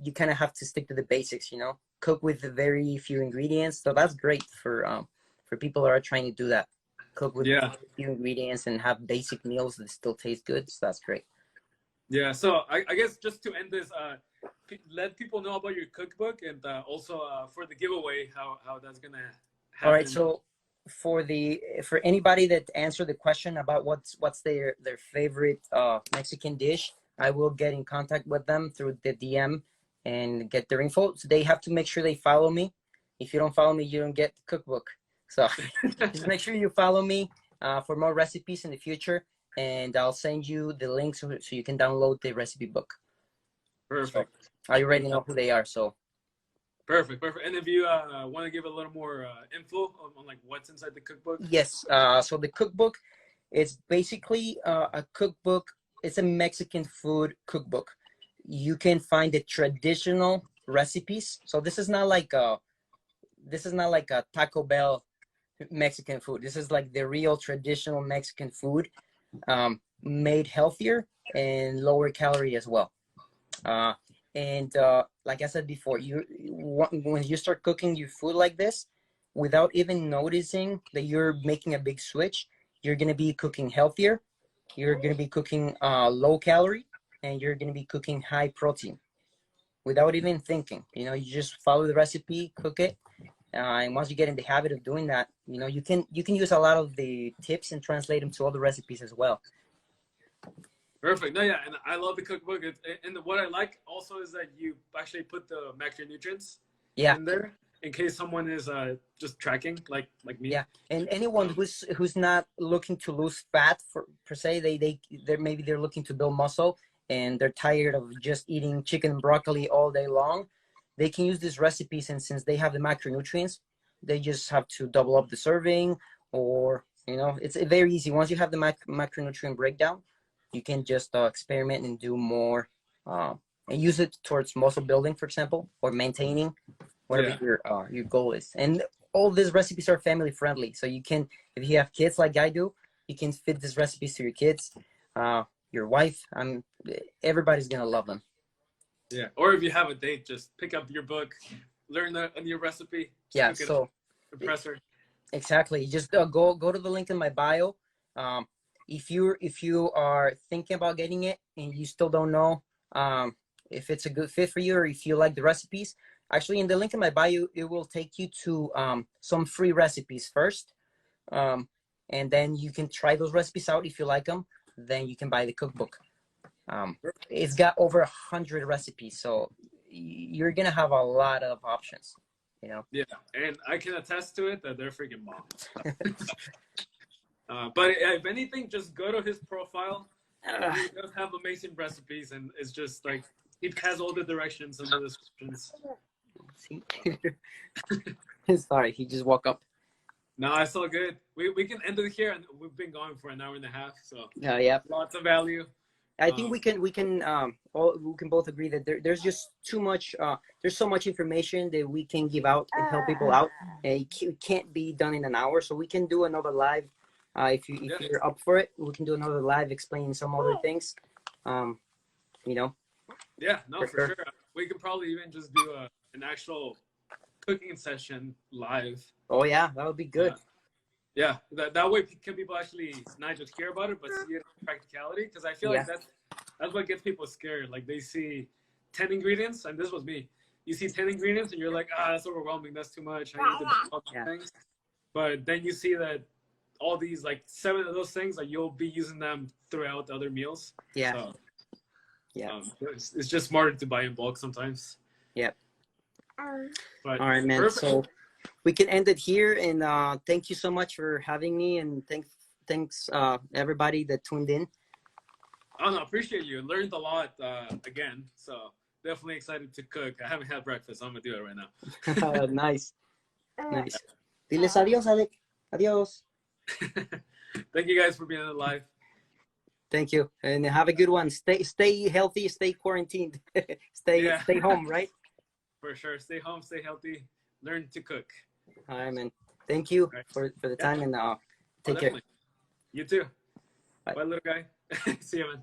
you kind of have to stick to the basics. You know, cook with very few ingredients. So that's great for people that are trying to do that. Cook with Yeah, few ingredients and have basic meals that still taste good. So that's great. yeah. So I guess just to end this, let people know about your cookbook and also for the giveaway, how that's gonna All right, happen. so for anybody that answered the question about what's their favorite Mexican dish, I will get in contact with them through the DM and get their info. So they have to make sure they follow me. If you don't follow me, you don't get the cookbook. So just make sure you follow me for more recipes in the future, and I'll send you the link so you can download the recipe book. So Perfect. I already And know who they are. So perfect, perfect. And if you want to give a little more info on like what's inside the cookbook. yes, so the cookbook. It's basically a cookbook. It's a Mexican food cookbook. You can find the traditional recipes. So this is not like a Taco Bell Mexican food. This is like the real traditional Mexican food, made healthier and lower calorie as well. Uh, and like I said before, when you start cooking your food like this, without even noticing that you're making a big switch, you're gonna be cooking healthier. You're gonna be cooking low calorie, and you're gonna be cooking high protein without even thinking. You know, you just follow the recipe, cook it, and once you get in the habit of doing that, you know you can use a lot of the tips and translate them to other recipes as well. Perfect. No, yeah, and I love the cookbook. And what I like also is that you actually put the macronutrients Yeah. in there in case someone is just tracking like me. Yeah, and anyone who's not looking to lose fat for per se, they're looking to build muscle and they're tired of just eating chicken and broccoli all day long. They can use these recipes, and since they have the macronutrients, they just have to double up the serving, or it's very easy. Once you have the macronutrient breakdown, you can just experiment and do more, uh, and use it towards muscle building, for example, or maintaining whatever Yeah. your goal is. And all these recipes are family friendly, so you can, if you have kids like I do, you can fit these recipes to your kids, your wife. Everybody's gonna love them. Yeah. Or if you have a date, just pick up your book, learn a new recipe, just Yeah, cook it, so impress her. exactly, just go to the link in my bio. If you are thinking about getting it and you still don't know if it's a good fit for you, or if you like the recipes, actually in the link in my bio it will take you to some free recipes first, um, and then you can try those recipes out. If you like them, then you can buy the cookbook. It's got over 100 recipes, so you're gonna have a lot of options, you know. Yeah. And I can attest to it that they're freaking bomb. But if anything, just go to his profile. He does have amazing recipes, and it's just like it has all the directions and the descriptions. See? Sorry, he just woke up. No, it's all good. We can end it here, and we've been going for an hour and a half, so Yeah, lots of value. I think we can both agree that there's just too much. There's so much information that we can give out and help people out. It can't be done in an hour, so we can do another live. If Yeah, you're up for it, we can do another live explaining some other things. Um, you know, yeah, no, for for sure. sure. We can probably even just do an actual cooking session live. Oh yeah, that would be good. Yeah, that way can people actually not just hear about it, but see it in practicality. Because I feel like Yeah, that's what gets people scared. Like they see 10 ingredients, and this was me. You see 10 ingredients, and you're like, that's overwhelming. That's too much. I need to do all these yeah, things. But then you see that all these like 7 of those things, like you'll be using them throughout the other meals. yeah, So yeah, it's just smarter to buy in bulk sometimes. yeah. But All right, man. perfect. So we can end it here. And thank you so much for having me. And thanks everybody that tuned in. Oh, no, appreciate you. Learned a lot again. So definitely excited to cook. I haven't had breakfast. I'm going to do it right now. Nice. Nice. Diles adios, Alec. Adios. Thank you guys for being alive. Thank you. And have a good one. Stay healthy, stay quarantined. Stay home, right? For sure. Stay home, stay healthy, learn to cook. All right, man. Thank you for the time, and take care. You too. Bye. Bye, little guy. See you, man.